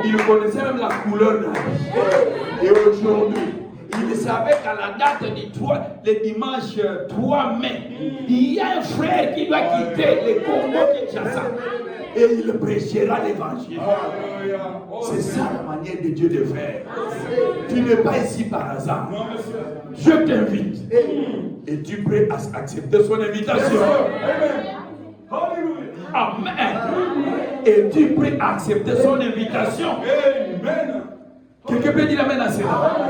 Il connaissait même la couleur de la vie. Et aujourd'hui, il savait qu'à la date du 3, le dimanche 3 mai, il y a un frère qui doit quitter le Congo-Kinshasa. Et il prêchera l'évangile. C'est ça la manière de Dieu de faire. Tu n'es pas ici par hasard. Je t'invite. Et tu peux accepter son invitation. Amen. Et tu peux accepter son invitation. Quelqu'un peut dire amen à cela.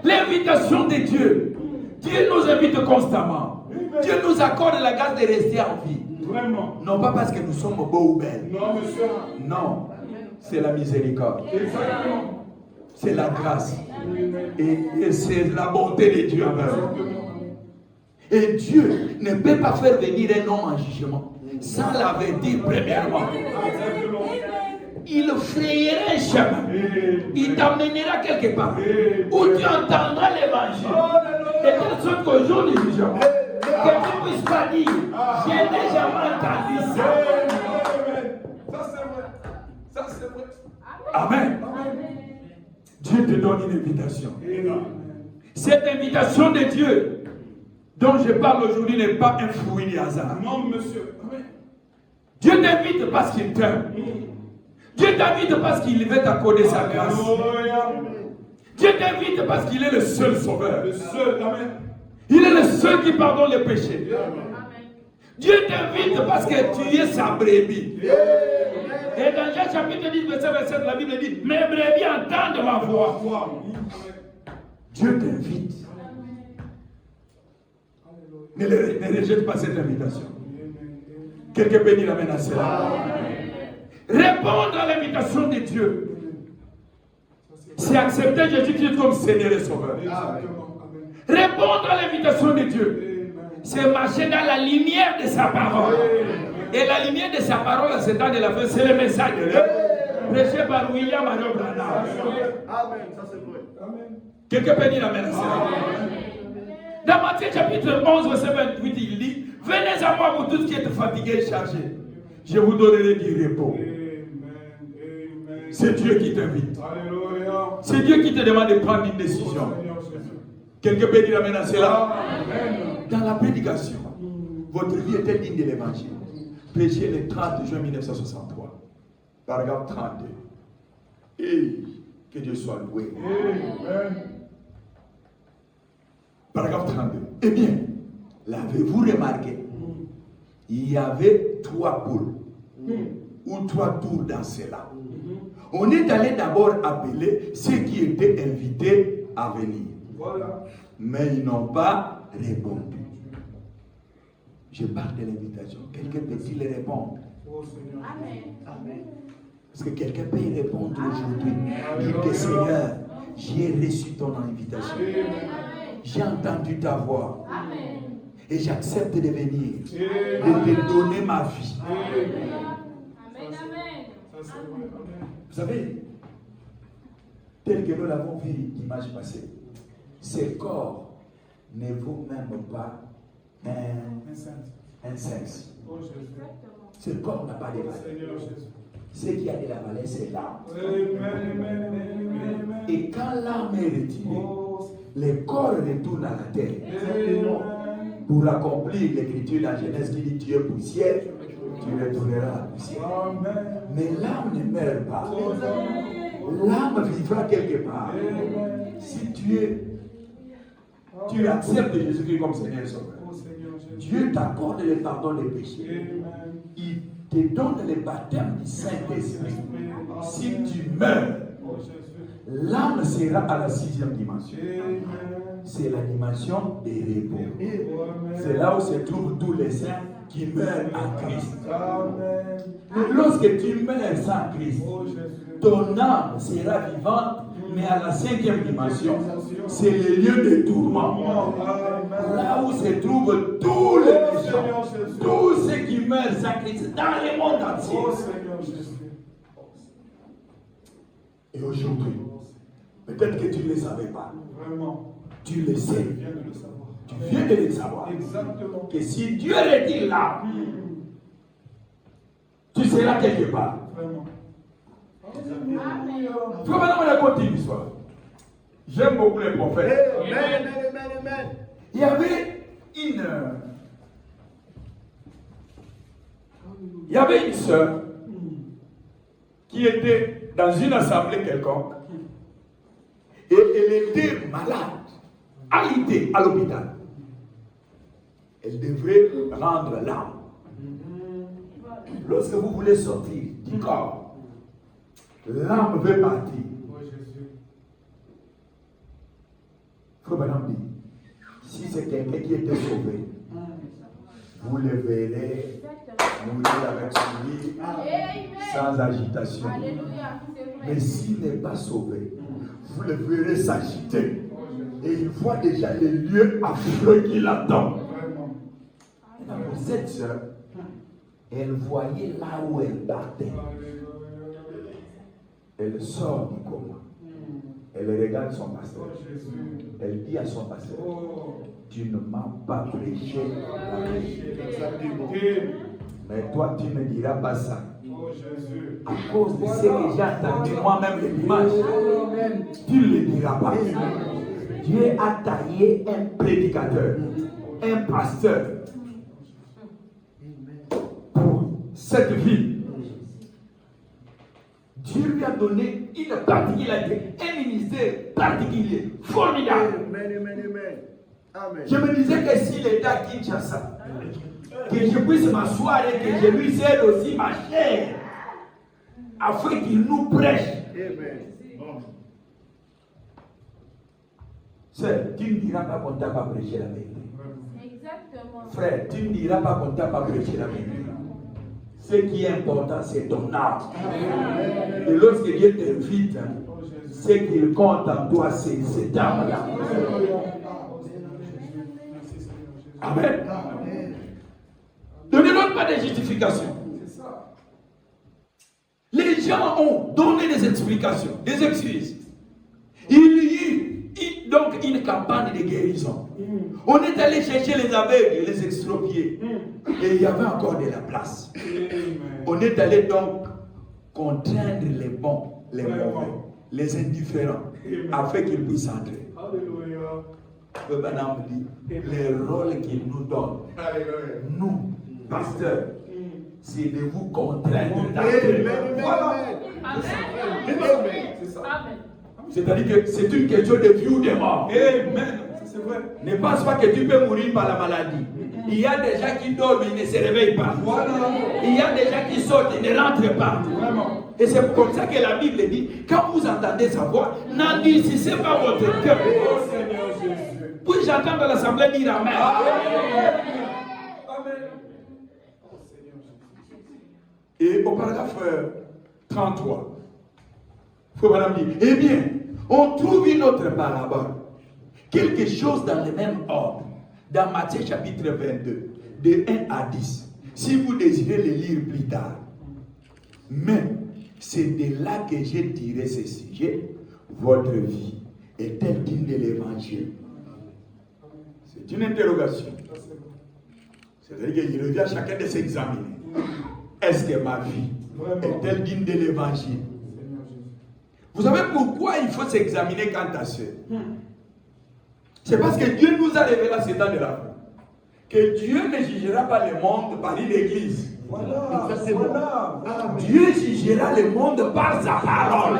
L'invitation de Dieu. Dieu nous invite constamment. Dieu nous accorde la grâce de rester en vie. Vraiment. Non pas parce que nous sommes beaux ou belles. Non, monsieur. Non. C'est la miséricorde. Exactement. C'est la grâce. Et c'est la bonté de Dieu envers nous. Et Dieu ne peut pas faire venir un homme en jugement sans l'avertir premièrement. Il frayera un chemin. Il t'emmènera quelque part où tu entendras l'évangile. De telle sorte qu'au jour du jugement, que tu ne puisses pas dire, je n'ai jamais entendu ça. Ça c'est vrai. Ça c'est vrai. Amen. Dieu te donne une invitation. Cette invitation de Dieu dont je parle aujourd'hui n'est pas un fruit du hasard. Non, monsieur. Dieu t'invite parce qu'il t'aime. Dieu t'invite parce qu'il veut t'accorder sa grâce. Dieu t'invite parce qu'il est le seul sauveur. Le seul, amen. Il est le seul qui pardonne les péchés. Dieu t'invite parce que tu es sa brebis. Et dans Jean chapitre 10, verset 27, la Bible dit, mes brebis entendent ma voix. Dieu t'invite. Ne rejette pas cette invitation. Quelqu'un peut dire amen à cela. Répondre à l'invitation de Dieu, c'est accepter Jésus-Christ comme Seigneur et Sauveur. Répondre à l'invitation de Dieu, c'est marcher dans la lumière de sa parole. Et la lumière de sa parole à ce temps de la fin, c'est le message de Dieu. Prêché par William Marion Branham. Amen, ça c'est vrai. Quelqu'un peut dire amen à cela. Dans Matthieu chapitre 11, verset 28, il dit, venez à moi, vous tous qui êtes fatigués et chargés. Je vous donnerai du repos. C'est Dieu qui t'invite. C'est Dieu qui te demande de prendre une décision. Quelqu'un peut dire amen à cela. Dans la prédication, votre vie est-elle digne de l'évangile? Prêchez le 30 juin 1963. Paragraphe 32. Et que Dieu soit loué. Paragraphe 32. Eh bien, l'avez-vous remarqué? Il y avait 3 poules ou 3 tours dans cela. On est allé d'abord appeler ceux qui étaient invités à venir. Voilà. Mais ils n'ont pas répondu. Je parle de l'invitation. Quelqu'un peut-il répondre? Oh Seigneur. Amen. Parce que quelqu'un peut y répondre aujourd'hui. Dire que Seigneur, j'ai reçu ton invitation. J'ai entendu ta voix. Amen. Et j'accepte de venir. Amen. De te donner ma vie. Amen. Ça, c'est vrai. Amen. Vous savez, tel que nous l'avons vu dimanche passé, ce corps ne vaut même pas un sexe. Oh Jésus. Ce corps n'a pas de valeur. Seigneur Jésus. Ce qui a de la valeur, c'est l'âme. Amen. Et quand l'âme est retirée, Oh, le corps retourne à la terre. Amen. Pour accomplir l'écriture de la Genèse qui dit tu es poussière, tu retourneras à la poussière. Amen. Mais l'âme ne meurt pas. Oh, Amen. L'âme vivra quelque part. Amen. Si tu acceptes Jésus-Christ comme Seigneur et Sauveur, Oh Seigneur Jésus. Dieu t'accorde le pardon des péchés. Amen. Il te donne le baptême du Saint-Esprit. Si tu meurs, Oh Jésus. l'âme sera à la 6e dimension. Amen. C'est la dimension des repos. Oh, Amen. C'est là où se trouvent tous les saints qui meurent en Christ. Amen. Lorsque tu meurs sans Christ, Oh Jésus. ton âme sera vivante, mais à la 5e dimension, c'est le lieu de tourment. Amen. Là où se trouvent tous les Oh, méchants, Seigneur Jésus. tous ceux qui meurent sans Christ dans le monde entier. Oh Seigneur Jésus. Et aujourd'hui, peut-être que tu ne le savais pas, Vraiment. tu le sais, Je viens de le savoir. tu viens de le savoir, Exactement. que si Dieu retire l'âme, tu seras quelque part. Vraiment. Amen. Frère, maintenant, on raconte une histoire. J'aime beaucoup les prophètes. Amen. Il y avait une sœur qui était dans une assemblée quelconque et elle était malade, alitée à l'hôpital. Elle devrait rendre l'âme. Lorsque vous voulez sortir du corps, l'âme veut partir. Oh Jésus. Frère Branham dit, si c'est quelqu'un qui était sauvé, vous le verrez mourir avec son lit sans agitation. Alléluia. C'est vrai. Mais s'il n'est pas sauvé, vous le verrez s'agiter. Et il voit déjà les lieux affreux qui l'attendent. Vraiment. Maintenant, cette sœur, elle voyait là où elle partait. Elle sort du coma. Elle regarde son pasteur. Oh Jésus. Elle dit à son pasteur, Oh. tu ne m'as pas prêché la vérité. Et- Mais toi, tu ne diras pas ça. Oh Jésus. À cause de ce que j'ai entendu moi-même le dimanche, tu ne le diras pas. Dieu a taillé un prédicateur, un pasteur pour cette vie. Dieu lui a donné une particularité, un ministère particulier, formidable. Amen. Je me disais que s'il était à Kinshasa, que je puisse m'asseoir et que je lui cède aussi ma chair, afin qu'il nous prêche. Sœur, tu ne diras pas qu'on t'a pas prêché la vérité. Exactement. Frère, tu ne diras pas qu'on t'a pas prêché la vérité. Ce qui est important, c'est ton âme. Et lorsque Dieu t'invite, ce qu'il compte en toi, c'est cette âme-là. Amen. Ne demande pas de justification. C'est ça. Les gens ont donné des explications, des excuses. Il y eut donc une campagne de guérison. On est allé chercher les aveugles, les extropiés. Et il y avait encore de la place. Amen. On est allé donc contraindre les bons, les mauvais, les indifférents, afin qu'ils puissent entrer. Alléluia. Le Banam dit, les rôles qu'il nous donne, Alléluia. nous, pasteurs, c'est de vous contraindre d'entrer. Voilà. C'est ça. Amen. C'est-à-dire que c'est une question de vie ou de mort. Amen. Ça, c'est vrai. Ne pense pas que tu peux mourir par la maladie. Il y a des gens qui dorment, ils ne se réveillent pas. Il y a des gens qui sortent, ils ne rentrent pas. Et c'est comme ça que la Bible dit, quand vous entendez sa voix, n'endurcissez pas votre cœur. Puis j'entends dans l'assemblée dire Amen. Et au paragraphe 33, frère Madame dit, eh bien, on trouve une autre parabole, quelque chose dans le même ordre, dans Matthieu chapitre 22, de 1 à 10, si vous désirez le lire plus tard. Mais c'est de là que j'ai tiré ce sujet. Votre vie est-elle digne de l'évangile? C'est une interrogation. C'est-à-dire qu'il revient à chacun de s'examiner. Est-ce que ma vie est-elle digne de l'évangile? Vous savez pourquoi il faut s'examiner quant à ça? C'est parce que Dieu nous a révélé à ce temps de la fin que Dieu ne jugera pas le monde par une église. Voilà. Dieu jugera le monde par sa parole.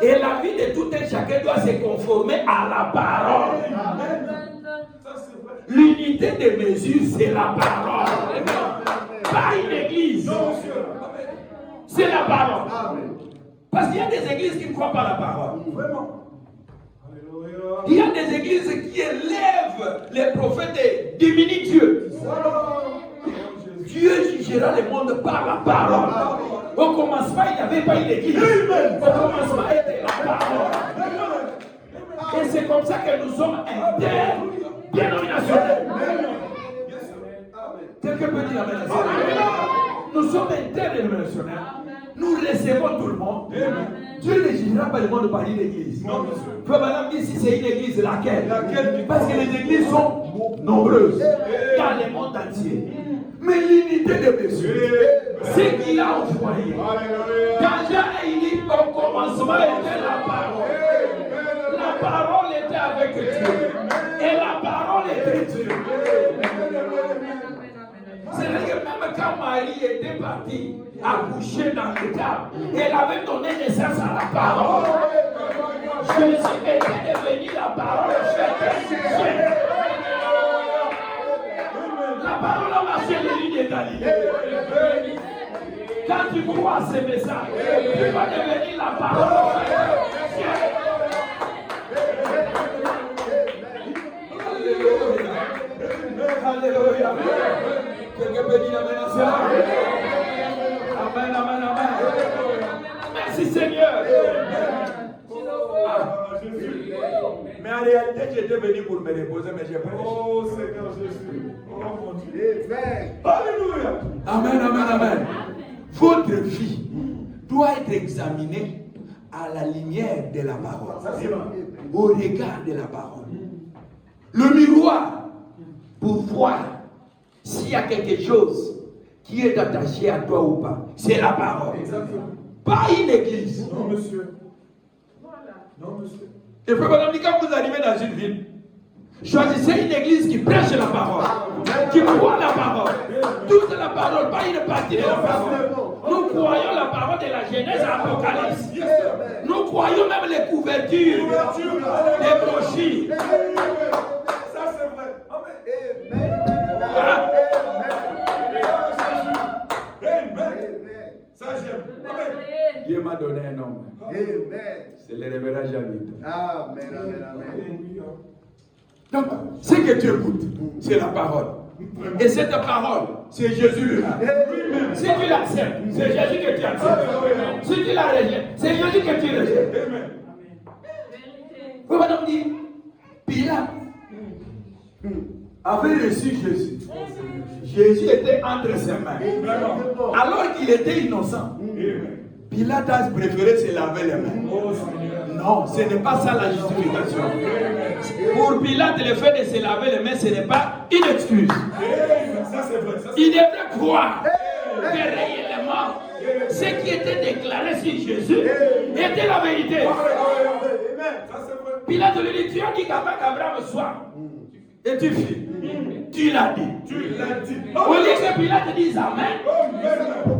Et la vie de tout un chacun doit se conformer à la parole. L'unité de mesure, c'est la parole. Pas une église. C'est la parole. Parce qu'il y a des églises qui ne croient pas à la parole. Il y a des églises qui élèvent les prophètes et diminuent Dieu. Dieu jugera le monde par la parole. Au commencement, il n'y avait pas une église. Au commencement, il était la parole. Et c'est comme ça que nous sommes interdénominationnels. Quelqu'un peut dire Amen. Nous sommes interdénominationnels. Nous recevons tout le monde. Dieu ne jugera pas le monde par une église. Frère Madame dit si c'est une église, laquelle? Parce que les églises sont nombreuses dans le monde entier. Mais l'unité de mesure, c'est qu'il a envoyé. Quand Jean a dit au commencement était la parole. La parole était avec Dieu. Et la parole était Dieu. C'est-à-dire que même quand Marie était partie accoucher dans le table, elle avait donné naissance à la parole. Jésus était devenu la parole. La parole a marché les lignes de Galilée. Quand tu crois à ces messages, tu vas devenir la parole. Alléluia. Quelqu'un peut dire Amen à cela? Amen, amen, amen. Merci Seigneur. Mais en réalité, j'étais venu pour me reposer, mais j'ai pas. Oh Seigneur Jésus. Oh mon Dieu. Alléluia. Amen, amen, amen. Votre vie doit être examinée à la lumière de la parole. Au regard de la parole. Le miroir pour voir s'il y a quelque chose qui est attaché à toi ou pas. C'est la parole. Pas une église. Non, monsieur. Non, monsieur. Et frère Madame dit, quand vous arrivez dans une ville, choisissez une église qui prêche la parole, qui croit la parole. Toute la parole, pas une partie de la parole. Nous croyons la parole de la Genèse à l'Apocalypse. Nous croyons même les couvertures, les brochures. Ça c'est vrai. Amen. Ça j'aime. Amen. Dieu m'a donné un nom. C'est le révérend Jean-Luc. Amen, amen, amen. Donc, ce que tu écoutes, c'est la parole. Et cette parole, c'est Jésus lui-même. Si tu l'acceptes, c'est Jésus que tu acceptes. Si tu la rejettes, c'est Jésus que tu rejettes. Vous madame dit, Pilate avait reçu Jésus. Jésus était entre ses mains. Alors qu'il était innocent. Pilate a préféré se laver les mains. Non, ce n'est pas ça la justification. Pour Pilate, le fait de se laver les mains, ce n'est pas une excuse. Il devrait croire que réellement, ce qui était déclaré sur Jésus était la vérité. Pilate lui dit, tu as dit qu'avant qu'Abraham soit. Et tu fais. Tu l'as dit. Au lieu que Pilate dise Amen,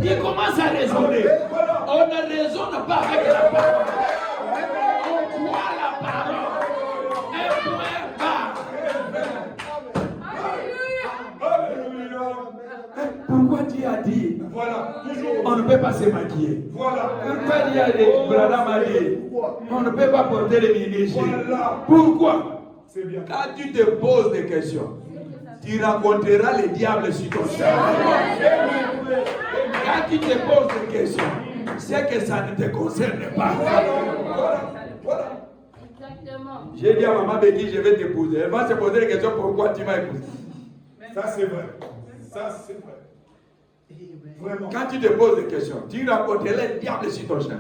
il commence à raisonner. On ne raisonne pas avec la parole. On croit la parole. Un point bas. Dieu a dit, Voilà, toujours. on ne peut pas se maquiller. Voilà. Pourquoi Dieu a dit, Branham a dit, on ne peut pas porter les mini-jupes. Voilà. Pourquoi? C'est bien. Quand tu te poses des questions, tu rencontreras le diable sur ton chemin. Quand tu te poses des questions, c'est que ça ne te concerne pas. Voilà. Exactement. J'ai dit à maman Betty, je vais t'épouser. Elle va se poser des questions, pourquoi tu m'as épousé? Ça, c'est vrai. Ça, c'est vrai. Vraiment. Quand tu te poses des questions, tu rencontreras le diable sur ton chemin.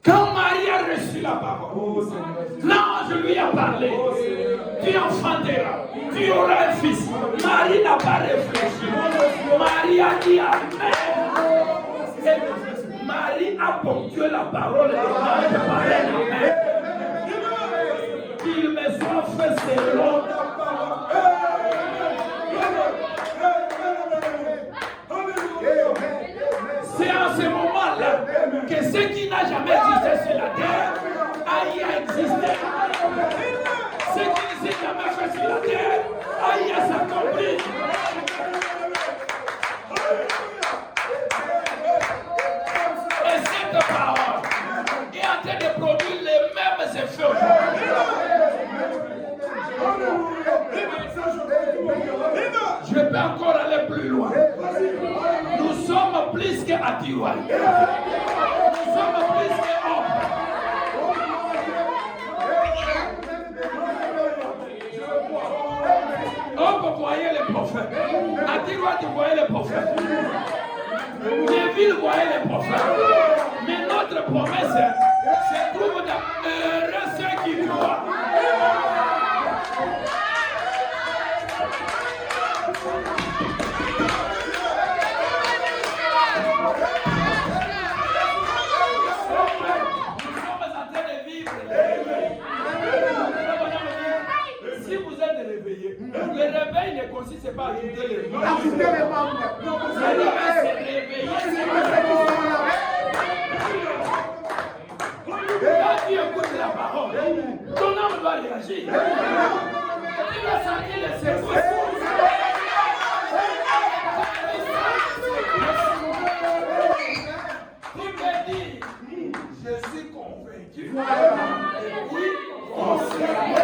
Quand Marie a reçu la parole, Oh, Seigneur. l'ange lui a parlé. Oh, Seigneur. Tu enfanteras, tu auras un fils. Marie n'a pas réfléchi. Marie a dit Amen. Et Marie a ponctué la parole de l'ange par un Amen. Qu'il me soit fait selon ta parole. C'est en ce moment-là que ce qui n'a jamais existé sur la terre a existé. Ce qui ne s'est jamais fait sur la terre a s'accomplir. Et cette parole est en train de produire les mêmes effets aujourd'hui. Je peux encore aller plus loin. Nous sommes plus qu'Atirois. Nous sommes plus qu'hommes. Homme voyait les prophètes. Atirois voyait les prophètes. Les villes voyaient les prophètes. Mais notre promesse se trouve dans heureux ceux qui croient. Si vous êtes réveillé, le réveil ne consiste pas à quitter les membres. Le réveil, c'est réveiller. Quand tu écoutes la parole, ton âme va réagir. Tu vas sentir les secousses. Tu me dis, je suis convaincu. Et oui, concerné.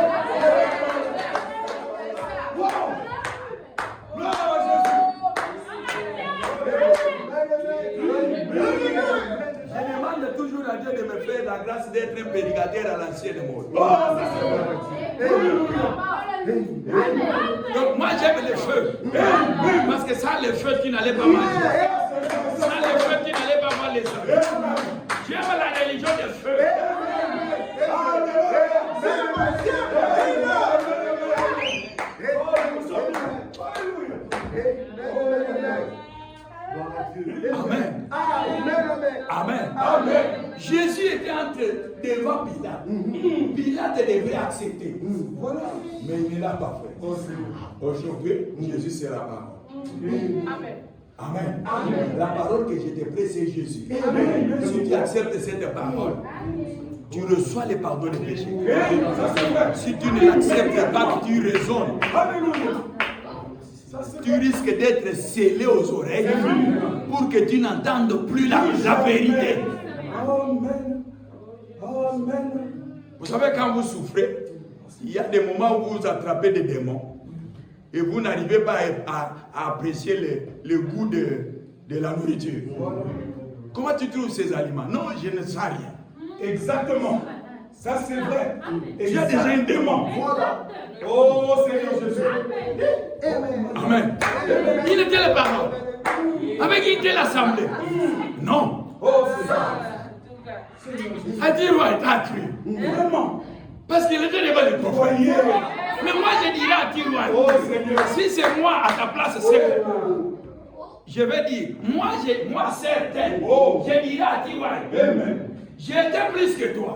Je demande toujours à Dieu de me faire la grâce d'être un prédicateur à l'ancienne mode. Donc moi j'aime le feu. Parce que sans le feu tu n'allais pas manger. Sans le feu tu n'allais pas voir les hommes. J'aime la religion du feu. Amen. Amen. Amen. Jésus était devant Pilate. Pilate devait accepter. Voilà. Mais il ne l'a pas fait. Aujourd'hui, Jésus sera parole. Amen. Amen. Amen. La parole que je te prête, c'est Jésus. Amen. Si tu acceptes cette parole, tu reçois le pardon des péchés. Si tu ne l'acceptes pas, tu raisonnes. Tu risques d'être scellé aux oreilles pour que tu n'entendes plus la vérité. Amen. Amen. Vous savez, quand vous souffrez, il y a des moments où vous attrapez des démons et vous n'arrivez pas à apprécier le goût de la nourriture. Comment tu trouves ces aliments? Non, je ne sens rien. Exactement. Ça, c'est vrai. Il y a déjà un démon. Oh, Seigneur Jésus. Amen. Il était les paroles. Avec qui était l'assemblée? Non. Oh, Seigneur. Atirois est accru. Vraiment. Parce qu'il était devant les prophètes. Mais moi je dirais à Atirois, Oh, Seigneur. si c'est moi à ta place, c'est je vais dire, moi certain, je dirais à Atirois, j'étais plus que toi.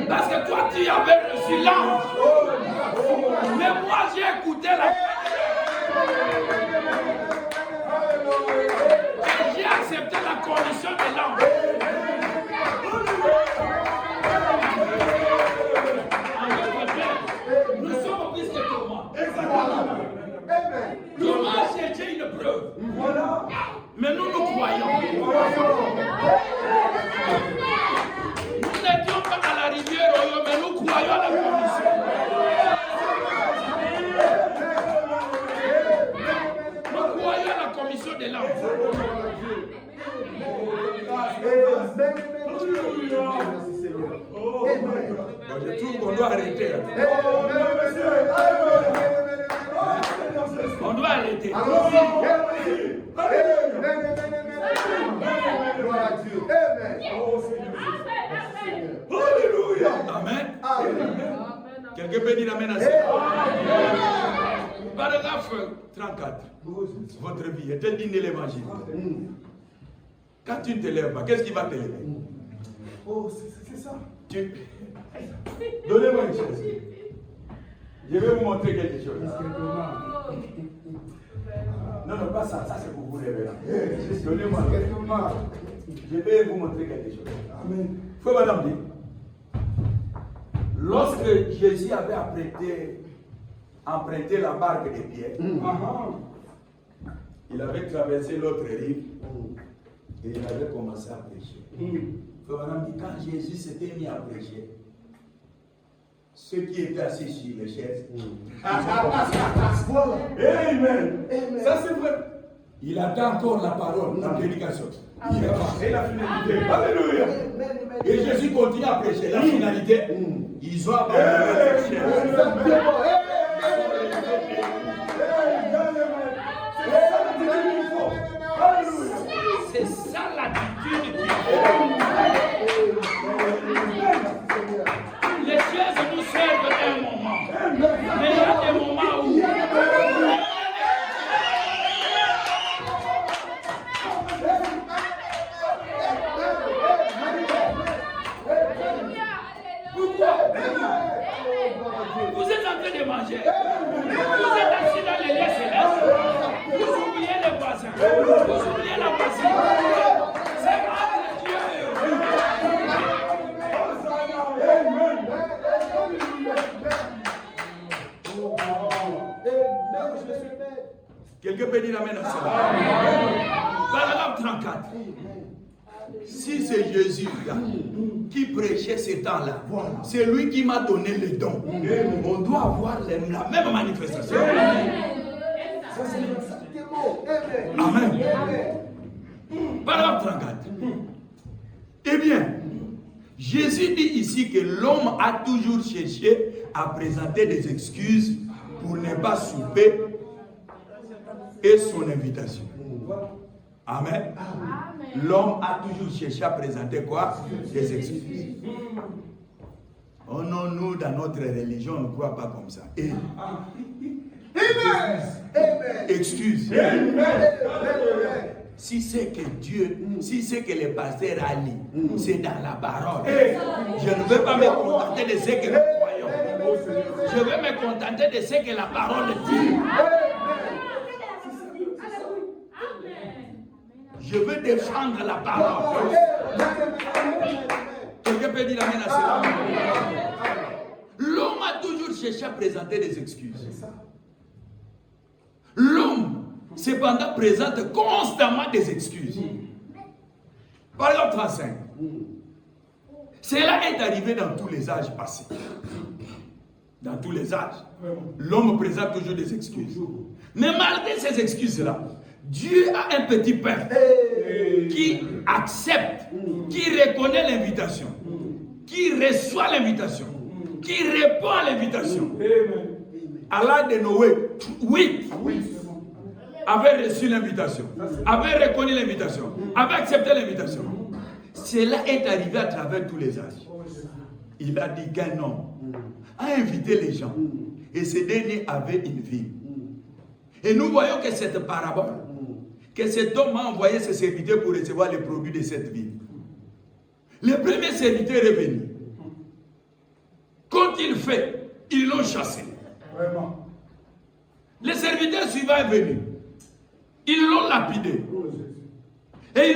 Parce que toi tu avais reçu l'ange. Mais moi j'ai écouté la et j'ai accepté la condition de l'ange. Nous sommes plus que Thomas. Thomas, c'était une preuve. preuve. Voilà. Mais nous, nous croyons. Nous n'étions pas à la rivière Oyo, mais nous croyons à la commission. Nous croyons à la commission de l'âme. Je trouve qu'on doit arrêter. On doit arrêter. Amen. Quelqu'un peut dire amen à ça. Paragraphe 34. Votre vie est digne de l'évangile. Quand tu ne te lèves pas, qu'est-ce qui va te lever? Oh, c'est ça. Donnez-moi une chose. Je vais vous montrer quelque chose. Non, non, pas ça. Ça, c'est pour vous lever là. Donnez-moi. Je vais vous montrer quelque chose. Amen. Faut madame dire. Lorsque Jésus avait emprunté la barque des Pierre, il avait traversé l'autre rive et il avait commencé à prêcher. Faut madame dire, quand Jésus s'était mis à prêcher, ceux qui étaient assis sur les chaises, Amen. Ça, c'est vrai. il attend encore la parole, la prédication. Il est Et la finalité. Alléluia. Et Jésus continue à prêcher. La finalité, ils ont abandonné les chaises. C'est ça l'attitude qu'il faut. Les chaises nous servent un moment. Mais il y a des moments où... Vous êtes en train de manger. Vous êtes assis dans les lieux célestes. Vous oubliez les voisins. Vous oubliez la voisine. C'est votre Dieu. Quelqu'un peut dire amen à cela. Paragraphe 34. Si c'est Jésus là, qui prêchait ces temps-là, c'est lui qui m'a donné les dons. On doit avoir la même manifestation. Amen. Paragraphe 34. Eh bien, Jésus dit ici que l'homme a toujours cherché à présenter des excuses pour ne pas souper et son invitation. Amen. L'homme a toujours cherché à présenter quoi? Des excuses. Oh non, nous, dans notre religion, on ne croit pas comme ça. Et excuse. Si c'est que Dieu, si c'est que le pasteur a dit, c'est dans la parole. Je ne veux pas me contenter de ce que nous croyons. Je veux me contenter de ce que la parole dit. Je veux défendre la parole. Quelqu'un peut dire amen à cela? L'homme a toujours cherché à présenter des excuses. L'homme, cependant, présente constamment des excuses. Par exemple, 35. Cela est arrivé dans tous les âges passés. Dans tous les âges. L'homme présente toujours des excuses. Mais malgré ces excuses-là, Dieu a un petit père qui accepte, qui reconnaît l'invitation, qui reçoit l'invitation, qui répond à l'invitation. À l'âge de Noé, 8 avait reçu l'invitation, avait reconnu l'invitation, avait accepté l'invitation. Cela est arrivé à travers tous les âges. Il a dit qu'un homme a invité les gens et ce dernier avait une vie. Et nous voyons que cette parabole, que cet homme a envoyé ses serviteurs pour recevoir les produits de cette vie. Le premier serviteur est venu. Quand il fait, ils l'ont chassé. Vraiment. Le serviteur suivant est venu. Ils l'ont lapidé. Et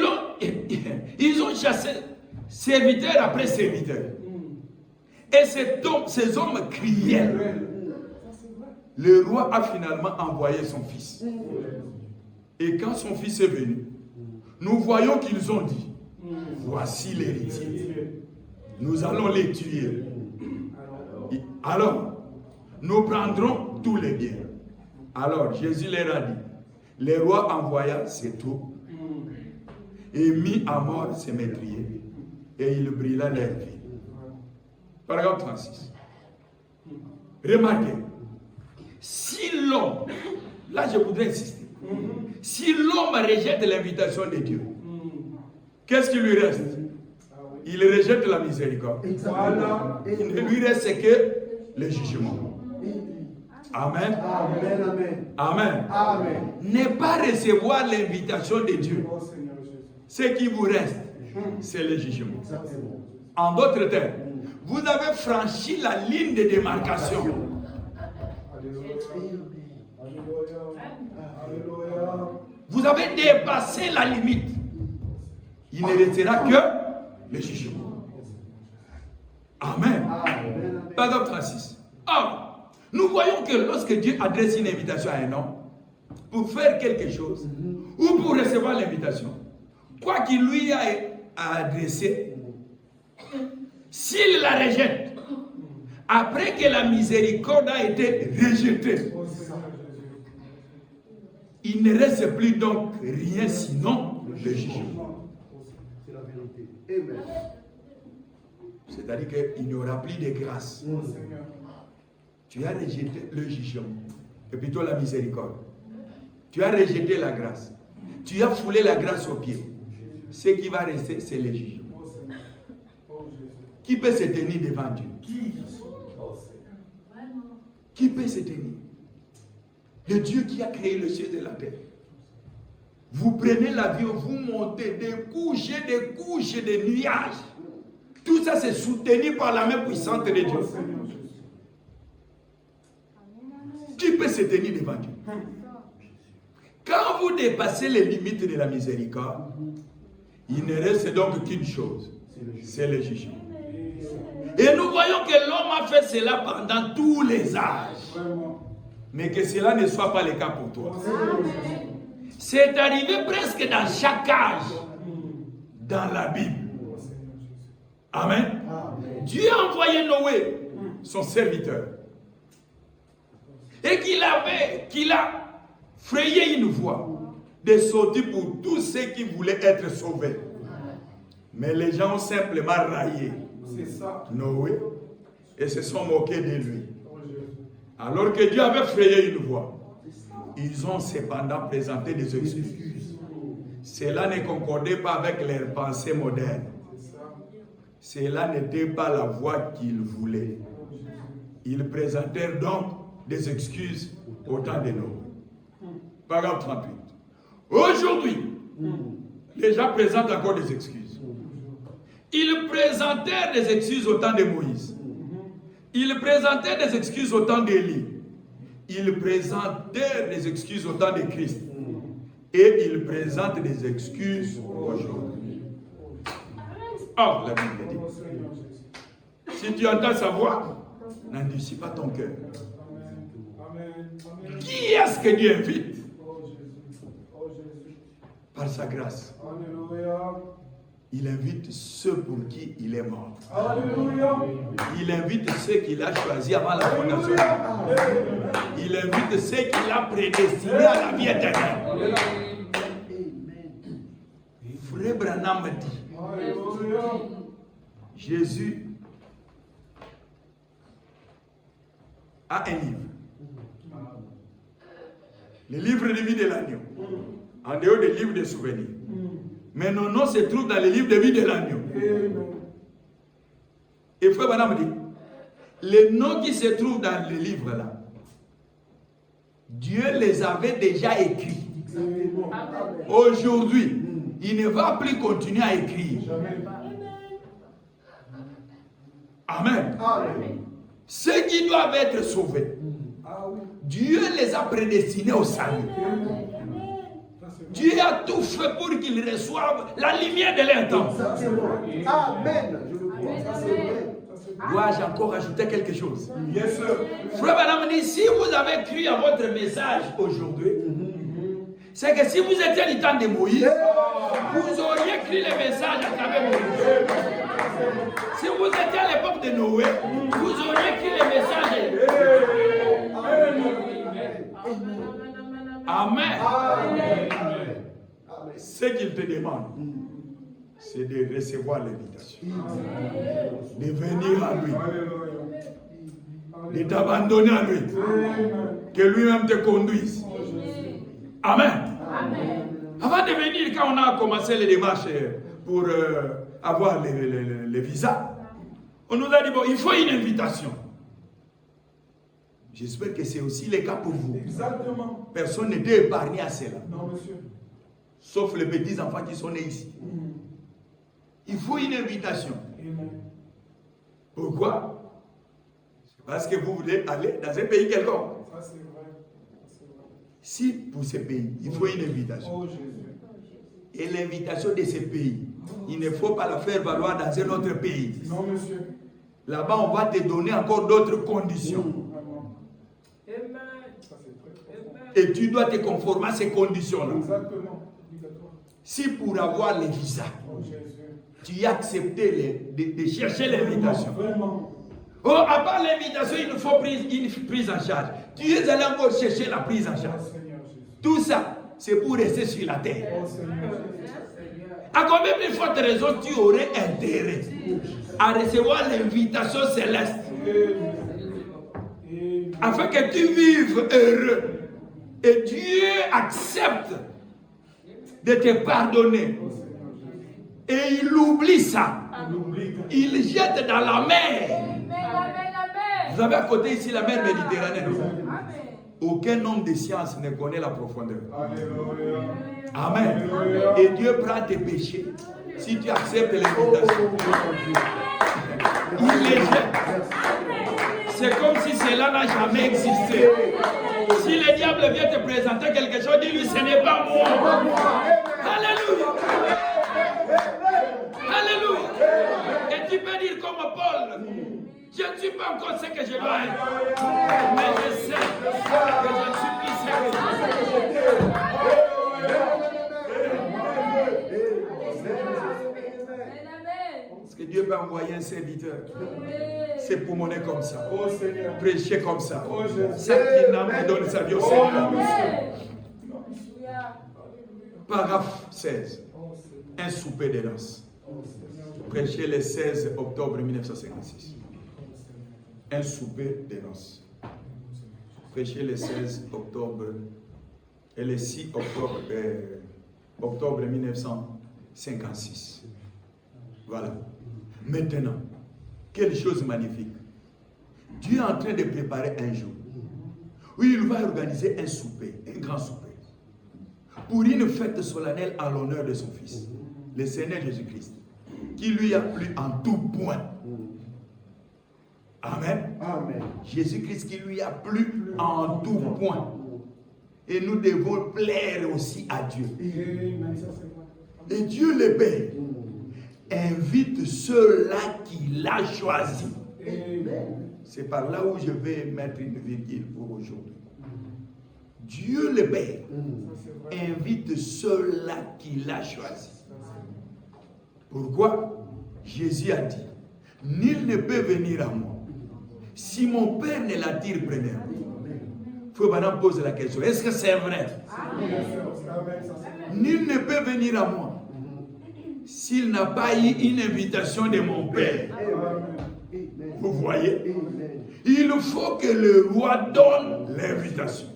ils ont chassé serviteur après serviteur. Et ces hommes criaient. Le roi a finalement envoyé son fils. Et quand son fils est venu, nous voyons qu'ils ont dit, voici l'héritier. Nous allons les tuer. Alors, nous prendrons tous les biens. Alors, Jésus leur a dit, le roi envoya ses troupes et mit à mort ses métriers et il brûla leur vie. Paragraphe 36. Remarquez, si l'homme, là je voudrais insister, si l'homme rejette l'invitation de Dieu, qu'est-ce qui lui reste? Il rejette la miséricorde. Voilà. Il ne lui reste que le jugement. Amen. Amen, amen. Amen. Amen. Ne pas recevoir l'invitation de Dieu. Oh Seigneur Jésus. Ce qui vous reste, c'est le jugement. Exactement. En d'autres termes, vous avez franchi la ligne de démarcation. Alléluia. Alléluia. Alléluia. Vous avez dépassé la limite. Il ne restera que le jugement. Amen. Amen. Paragraphe 36. Or, nous voyons que lorsque Dieu adresse une invitation à un homme pour faire quelque chose ou pour recevoir l'invitation, quoi qu'il lui a adressé, s'il la rejette, après que la miséricorde a été rejetée, Oh Seigneur Jésus. il ne reste plus donc rien sinon le jugement. C'est la vérité. Amen. C'est-à-dire qu'il n'y aura plus de grâce. Oh Seigneur. Tu as rejeté le jugement, et plutôt la miséricorde. Tu as rejeté la grâce. Tu as foulé la grâce aux pieds. Ce qui va rester, c'est le jugement. Oh Seigneur. Oh Jésus. Qui peut se tenir devant Dieu? Oh Seigneur. Qui peut se tenir? Le Dieu qui a créé le ciel et la terre. Vous prenez l'avion, vous montez des couches de nuages. Tout ça, c'est soutenu par la main puissante de Dieu. Oh Seigneur Jésus. Qui peut se tenir devant Dieu? Quand vous dépassez les limites de la miséricorde, il ne reste donc qu'une chose, c'est le jugement. Et nous voyons que l'homme a fait cela pendant tous les âges. Vraiment. Mais que cela ne soit pas le cas pour toi. Oh Seigneur Jésus. C'est arrivé presque dans chaque âge dans la Bible. Oh Seigneur Jésus. Amen. Amen. Dieu a envoyé Noé, son serviteur, et qu'il a frayé une voie de sortie pour tous ceux qui voulaient être sauvés. Mais les gens ont simplement raillé C'est ça. Noé et se sont moqués de lui. Oh Jésus. Alors que Dieu avait frayé une voie, ils ont cependant présenté des excuses. Cela ne concordait pas avec leurs pensées modernes. C'est ça. Cela n'était pas la voie qu'ils voulaient. Ils présentèrent donc des excuses au temps de Noé. Paragraphe 38. Aujourd'hui, les gens présentent encore des excuses. Ils présentèrent des excuses au temps de Moïse. Ils présentèrent des excuses au temps d'Élie. Ils présentèrent des excuses au temps de Christ. Et ils présentent des excuses aujourd'hui. Or, la Bible dit, Oh Seigneur Jésus. si tu entends sa voix, n'endurcis pas ton cœur. Amen. Amen. Amen. Qui est-ce que Dieu invite? Oh Jésus. Oh Jésus. Par sa grâce. Alléluia. Il invite ceux pour qui il est mort. Alléluia. Il invite ceux qu'il a choisis avant la fondation. Il invite ceux qu'il a prédestinés à la vie éternelle. Frère Branham dit, Alléluia. Jésus a un livre. Le livre de vie de l'agneau. En dehors des livres de souvenirs. Mais nos noms se trouvent dans le livre de vie de l'agneau. Amen. Et Frère Branham dit, les noms qui se trouvent dans le livre là, Dieu les avait déjà écrits. Exactement. Aujourd'hui, il ne va plus continuer à écrire. Jamais. Amen. Amen. Ceux qui doivent être sauvés, Ah oui. Dieu les a prédestinés au salut. Ça, c'est bon. Dieu a tout fait pour qu'ils reçoivent la lumière de leur temps. Exactement. Amen. Je le crois. Ça, c'est vrai. Ça, c'est vrai. Dois-je encore ajouter quelque chose? Yes, sir. Frère Branham dit, si vous avez cru à votre message aujourd'hui, c'est que si vous étiez du temps de Moïse, vous auriez écrit les messages à travers Moïse. Si vous étiez à l'époque de Noé, vous auriez écrit les messages. Amen. Ce qu'il te demande, c'est de recevoir l'invitation, de venir à lui, de t'abandonner à lui, que lui-même te conduise. Amen. Avant de venir, quand on a commencé les démarches pour avoir les visas, on nous a dit, bon, il faut une invitation. J'espère que c'est aussi le cas pour vous. Exactement. Personne n'était épargné à cela. Non, monsieur. Sauf les petits enfants qui sont nés ici. Il faut une invitation. Pourquoi? Parce que vous voulez aller dans un pays quelconque. Ça, c'est vrai. Si pour ce pays, il faut une invitation. Oh, Jésus. Et l'invitation de ce pays, il ne faut pas la faire valoir dans un autre pays. Non, monsieur. Là-bas, on va te donner encore d'autres conditions. Ça, c'est très profond. Et tu dois te conformer à ces conditions-là. Exactement. Obligatoire. Si pour avoir les visas, Oh, Jésus. tu as accepté de chercher l'invitation. Vraiment. Oh, à part l'invitation, il nous faut une prise en charge. Tu es allé encore chercher la prise en charge. Oh, Seigneur Jésus. Tout ça, c'est pour rester sur la terre. Oh, Seigneur Jésus. À combien de fortes raisons tu aurais intérêt à recevoir l'invitation céleste afin que tu vives heureux et Dieu accepte de te pardonner et il oublie ça, il jette dans la mer. Vous avez à côté ici la mer Méditerranée. Aucun homme de science ne connaît la profondeur. Alléluia. Amen. Et Dieu prend tes péchés si tu acceptes l'invitation. Il les jette. C'est comme si cela n'a jamais existé. Si le diable vient te présenter quelque chose, dis-lui, ce n'est pas moi. Alléluia. Alléluia. Et tu peux dire comme Paul, je ne suis pas encore ce que je dois être, mais je sais que je ne suis plus ce que je dois être. Parce que Dieu peut envoyer un serviteur. C'est pour monnaie comme ça. Oh, Seigneur. Prêcher comme ça. Oh, Jésus. Chaque âme qui donne sa vie au Seigneur. Oh, Paragraphe 16. Un souper de noces. Prêché le 16 octobre 1956. Un souper de noces. Prêché le 16 octobre et le 6 octobre 1956. Voilà. Maintenant, quelle chose magnifique. Dieu est en train de préparer un jour où il va organiser un souper, un grand souper, pour une fête solennelle à l'honneur de son Fils, le Seigneur Jésus-Christ, qui lui a plu en tout point. Amen. Amen. Jésus-Christ qui lui a plu en tout point. Et nous devons plaire aussi à Dieu. Et Dieu le Père invite ceux-là qu'il a choisis. C'est par là où je vais mettre une virgule pour aujourd'hui. Dieu le Père invite ceux-là qu'il a choisis. Pourquoi? Jésus a dit, nul ne peut venir à moi si mon Père ne l'attire premièrement. Il faut maintenant poser la question, est-ce que c'est vrai? Nul ne peut venir à moi s'il n'a pas eu une invitation de mon Père. Vous voyez? Il faut que le roi donne l'invitation.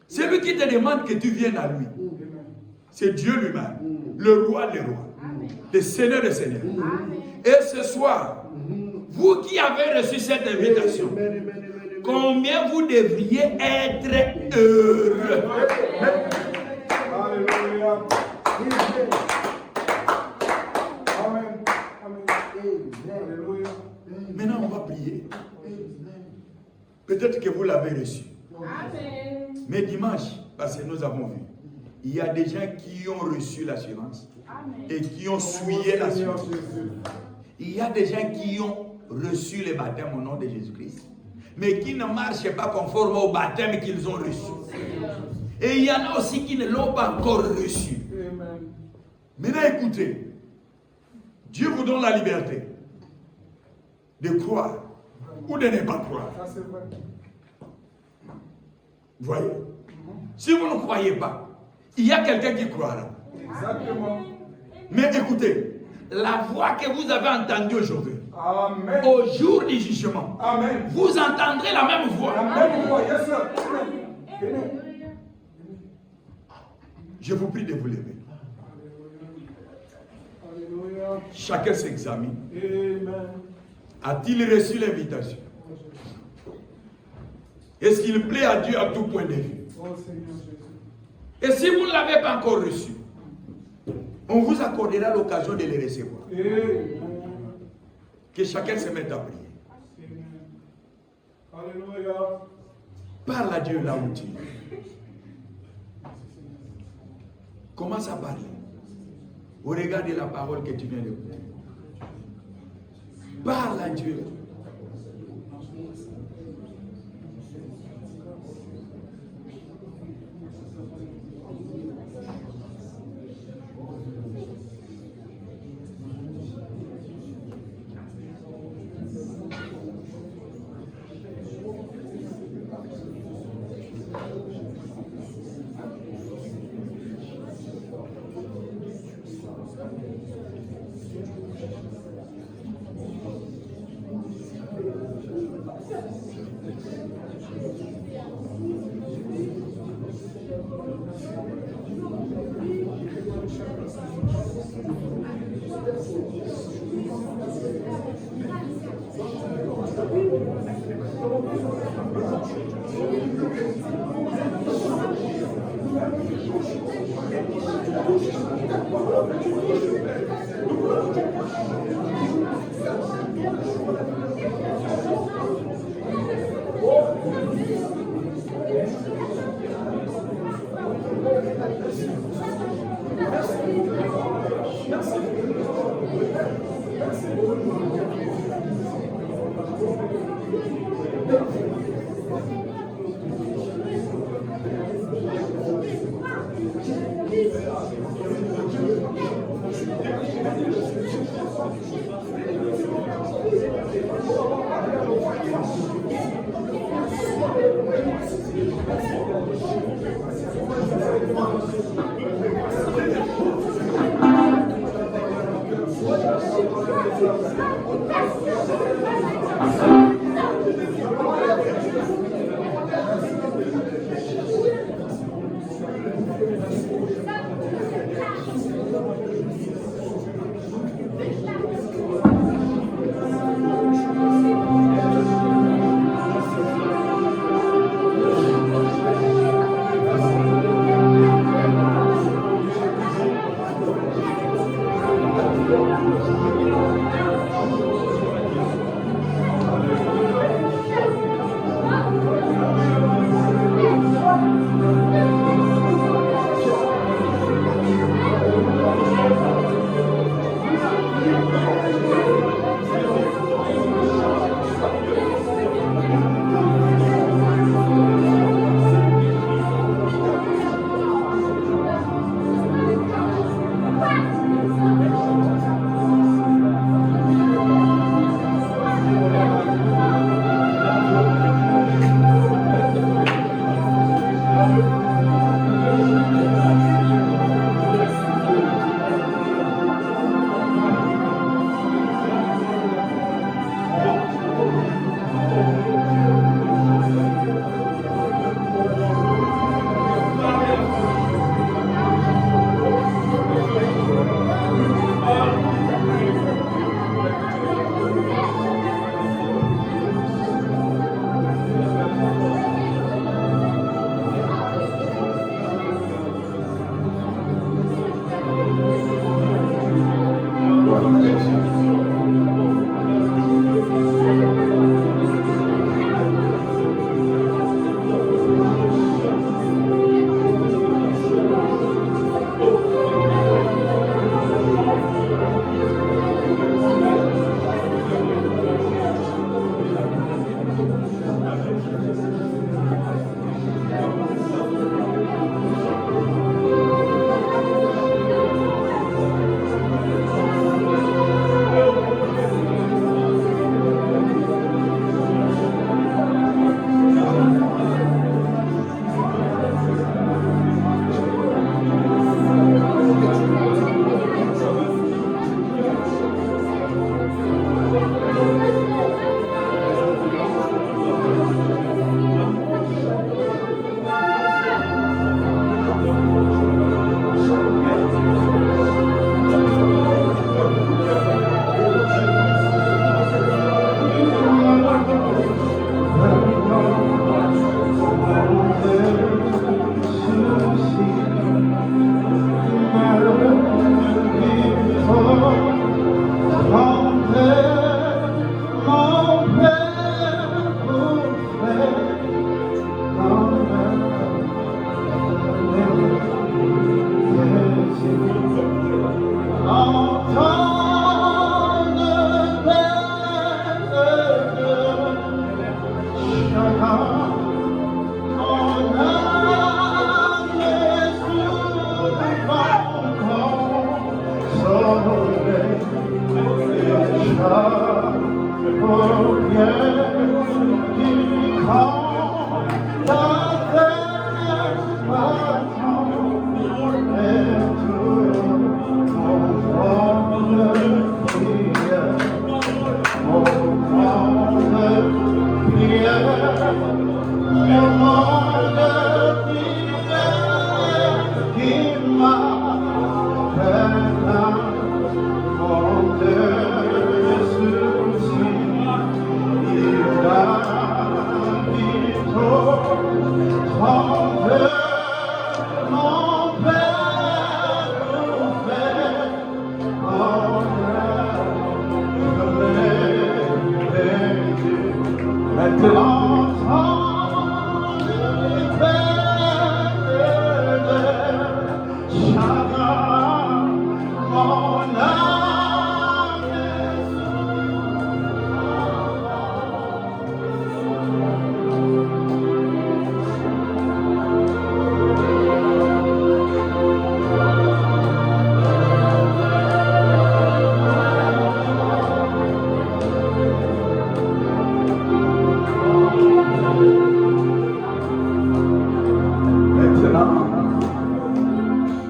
C'est lui qui te demande que tu viennes à lui. C'est Dieu lui-même, le roi des rois, le Seigneur des seigneurs. Et ce soir, vous qui avez reçu cette invitation, combien vous devriez être heureux? Alléluia. Alléluia. Maintenant, on va prier. Peut-être que vous l'avez reçu. Mais dimanche, parce que nous avons vu, il y a des gens qui ont reçu l'assurance et qui ont souillé l'assurance. Il y a des gens qui ont reçu le baptême au nom de Jésus-Christ, mais qui ne marchent pas conforme au baptême qu'ils ont reçu. Et il y en a aussi qui ne l'ont pas encore reçu. Amen. Maintenant, écoutez. Dieu vous donne la liberté de croire ou de ne pas croire. Ça, c'est vrai. Vous voyez? Si vous ne croyez pas, il y a quelqu'un qui croira. Exactement. Mais écoutez, la voix que vous avez entendue aujourd'hui, Amen. Au jour du jugement, Amen. vous entendrez la même voix. La même voix, yes sir. Amen. je vous prie de vous lever. Alléluia. Chacun s'examine. Amen. A-t-il reçu l'invitation? Est-ce qu'il plaît à Dieu à tout point de vue? Oh Seigneur Jésus. Et si vous ne l'avez pas encore reçu, On vous accordera l'occasion de les recevoir. Amen. Que chacun se mette à prier. Amen. Alléluia. Parle à Dieu là où tu es. Commence à parler. Au regard de la parole que tu viens d'écouter. Parle à Dieu.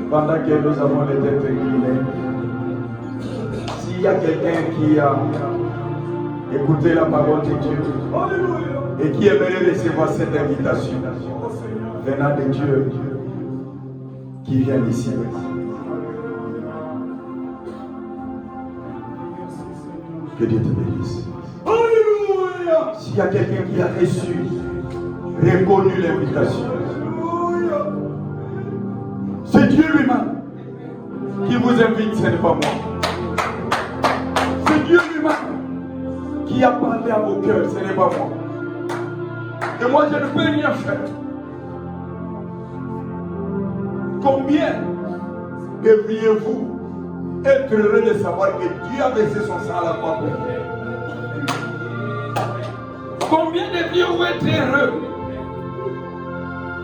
Pendant que nous avons les têtes inclinées, s'il y a quelqu'un qui a écouté la parole de Dieu et qui aimerait recevoir cette invitation venant de Dieu, qui vient ici. Que Dieu te bénisse. Alléluia. S'il y a quelqu'un qui a reçu, reconnu l'invitation, c'est Dieu lui-même qui vous invite, ce n'est pas moi. C'est Dieu lui-même qui a parlé à vos cœurs, ce n'est pas moi. Et moi, je ne peux rien faire. Combien devriez-vous être heureux de savoir que Dieu a versé son sang à la croix pour vous? Combien devriez-vous être heureux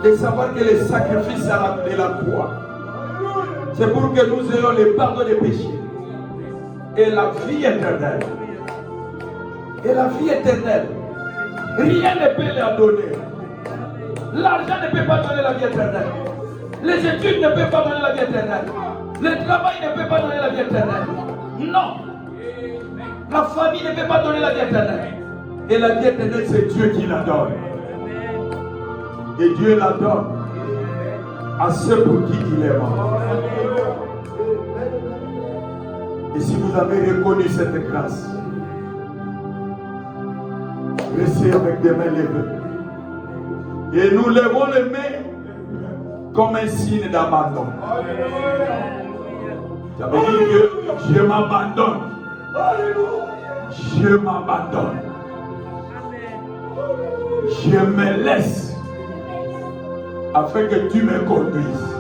de savoir que le sacrifice de la croix, c'est pour que nous ayons le pardon des péchés et la vie éternelle. Et la vie éternelle, rien ne peut la donner. L'argent ne peut pas donner la vie éternelle. Les études ne peuvent pas donner la vie éternelle. Le travail ne peut pas donner la vie éternelle. Non. La famille ne peut pas donner la vie éternelle. Et la vie éternelle, c'est Dieu qui la donne. Et Dieu la donne à ceux pour qui il est mort. Et si vous avez reconnu cette grâce, restez avec des mains levées. Et nous levons les mains comme un signe d'abandon. Ça veut dire que je m'abandonne. Je m'abandonne. Je me laisse afin que tu me conduises.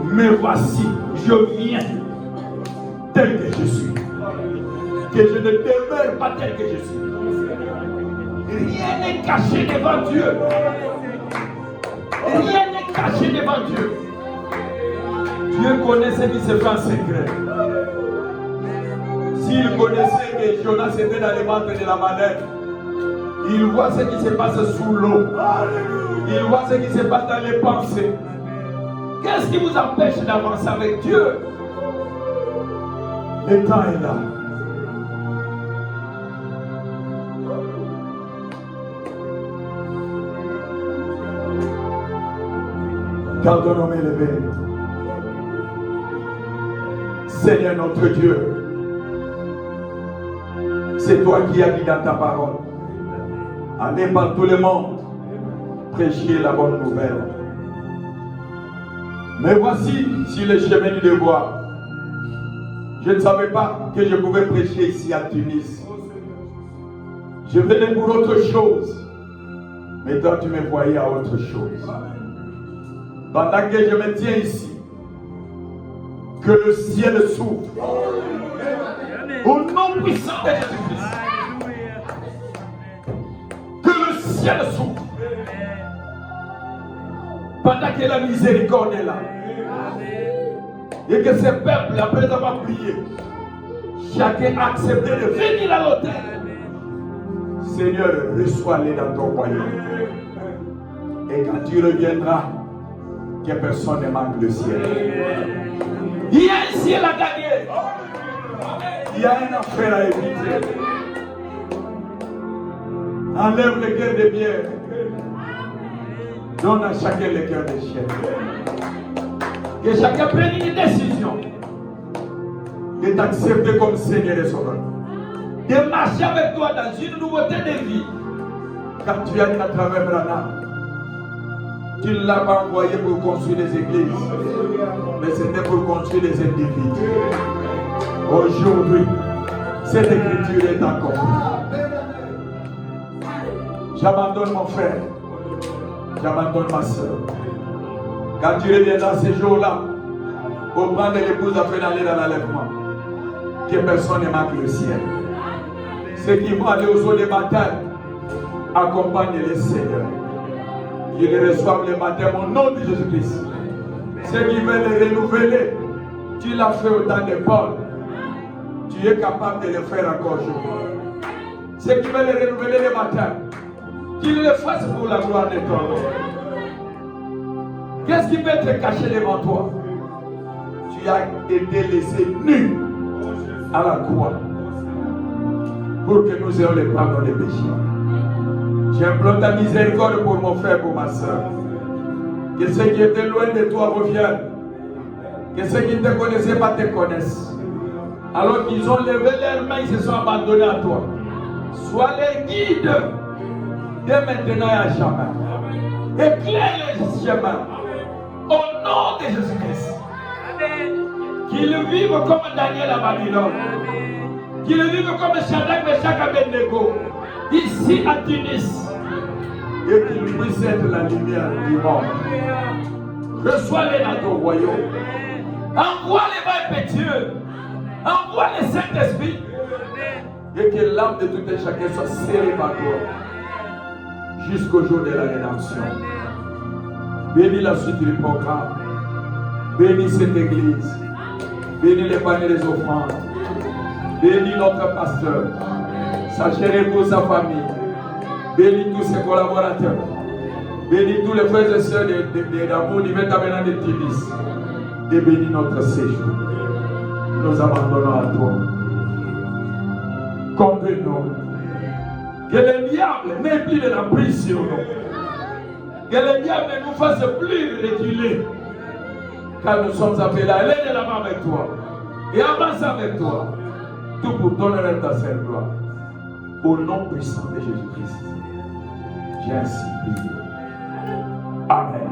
Mais voici, je viens tel que je suis. Que je ne demeure pas tel que je suis. Rien n'est caché devant Dieu. Rien n'est caché devant Dieu. Dieu connaît ce qui se fait en secret. S'il connaissait que Jonas était dans les ventres de la baleine, il voit ce qui se passe sous l'eau. Il voit ce qui se passe dans les pensées. Qu'est-ce qui vous empêche d'avancer avec Dieu? Le temps est là. Gardons nos mains levées. Seigneur notre Dieu, c'est toi qui as dit dans ta parole, allez par tout le monde, prêcher la bonne nouvelle. Mais voici, sur le chemin du devoir, je ne savais pas que je pouvais prêcher ici à Tunis. Je venais pour autre chose, mais toi tu me voyais à autre chose. Pendant que je me tiens ici, que le ciel s'ouvre. Au nom puissant de Jésus-Christ. Que le ciel s'ouvre. Pendant que la miséricorde est là. Et que ce peuple, après avoir prié, chacun a accepté de venir à l'autel. Seigneur, reçois-les dans ton royaume. Et quand tu reviendras, que personne ne manque le ciel. Il y a un ciel à gagner. Il y a une affaire à éviter. Enlève le cœur de bière. Donne à chacun le cœur de chien. Que chacun prenne une décision de t'accepter comme Seigneur et Sauveur. De marcher avec toi dans une nouveauté de vie. Car tu as dit à travers Branham, tu ne l'as pas envoyé pour construire des églises, mais c'était pour construire des individus. Aujourd'hui, cette écriture est accomplie. J'abandonne mon frère, j'abandonne ma soeur. Quand tu reviendras ces jours-là, pour prendre l'épouse afin d'aller dans l'enlèvement, que personne ne manque le ciel. Ceux qui vont aller aux eaux des batailles, accompagnent les seigneurs. Qu'ils reçoivent le baptême au nom de Jésus-Christ. Ceux qui veulent les renouveler, tu l'as fait au temps de Paul. Tu es capable de le faire encore aujourd'hui. Ceux qui veulent renouveler le baptême, qu'ils le fassent pour la gloire de ton nom. Qu'est-ce qui peut te cacher devant toi? tu as été laissé nu à la croix pour que nous ayons le pardon des péchés. J'implore ta miséricorde pour mon frère, pour ma soeur. Que ceux qui étaient loin de toi reviennent. Que ceux qui ne te connaissaient pas te connaissent. Alors qu'ils ont levé leurs mains, ils se sont abandonnés à toi. Sois les guides dès maintenant et à jamais. Éclaire les chemins au nom de Jésus-Christ. Qu'ils vivent comme Daniel à Babylone. Qu'ils vivent comme Shadrach, Meshach et Abednego ici à Tunis. Et qu'ils puissent être la lumière du monde. Reçois-les dans ton royaume. Envoie les mains impétueux. Envoie le Saint-Esprit. Et que l'âme de tout un chacun soit serrée par toi. Jusqu'au jour de la rédemption. Bénis la suite du programme. Bénis cette église. Bénis les paniers des offrandes. Bénis notre pasteur. Sa chère épouse, sa famille. Bénis tous ses collaborateurs. Bénis tous les frères et sœurs d'amour du Métabénan de Tunis. Et bénis notre séjour. Nous abandonnons à toi. Conduis-nous. Que le diable n'ait plus de la prise sur nous. Que le diable ne nous fasse plus reculer. Car nous sommes appelés à aller de l'avant avec toi. Et avancer avec toi. Tout pour ton honneur ta sainte gloire. Au nom puissant de Jésus-Christ. J'ai ainsi prié. Amen.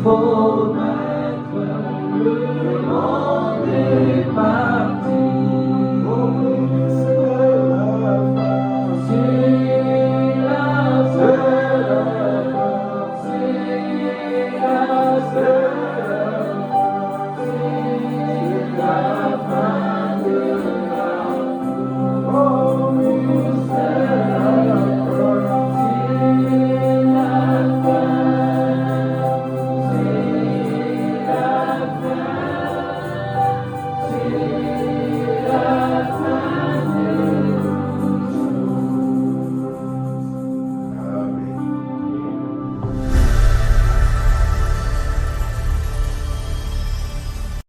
Faut mettre le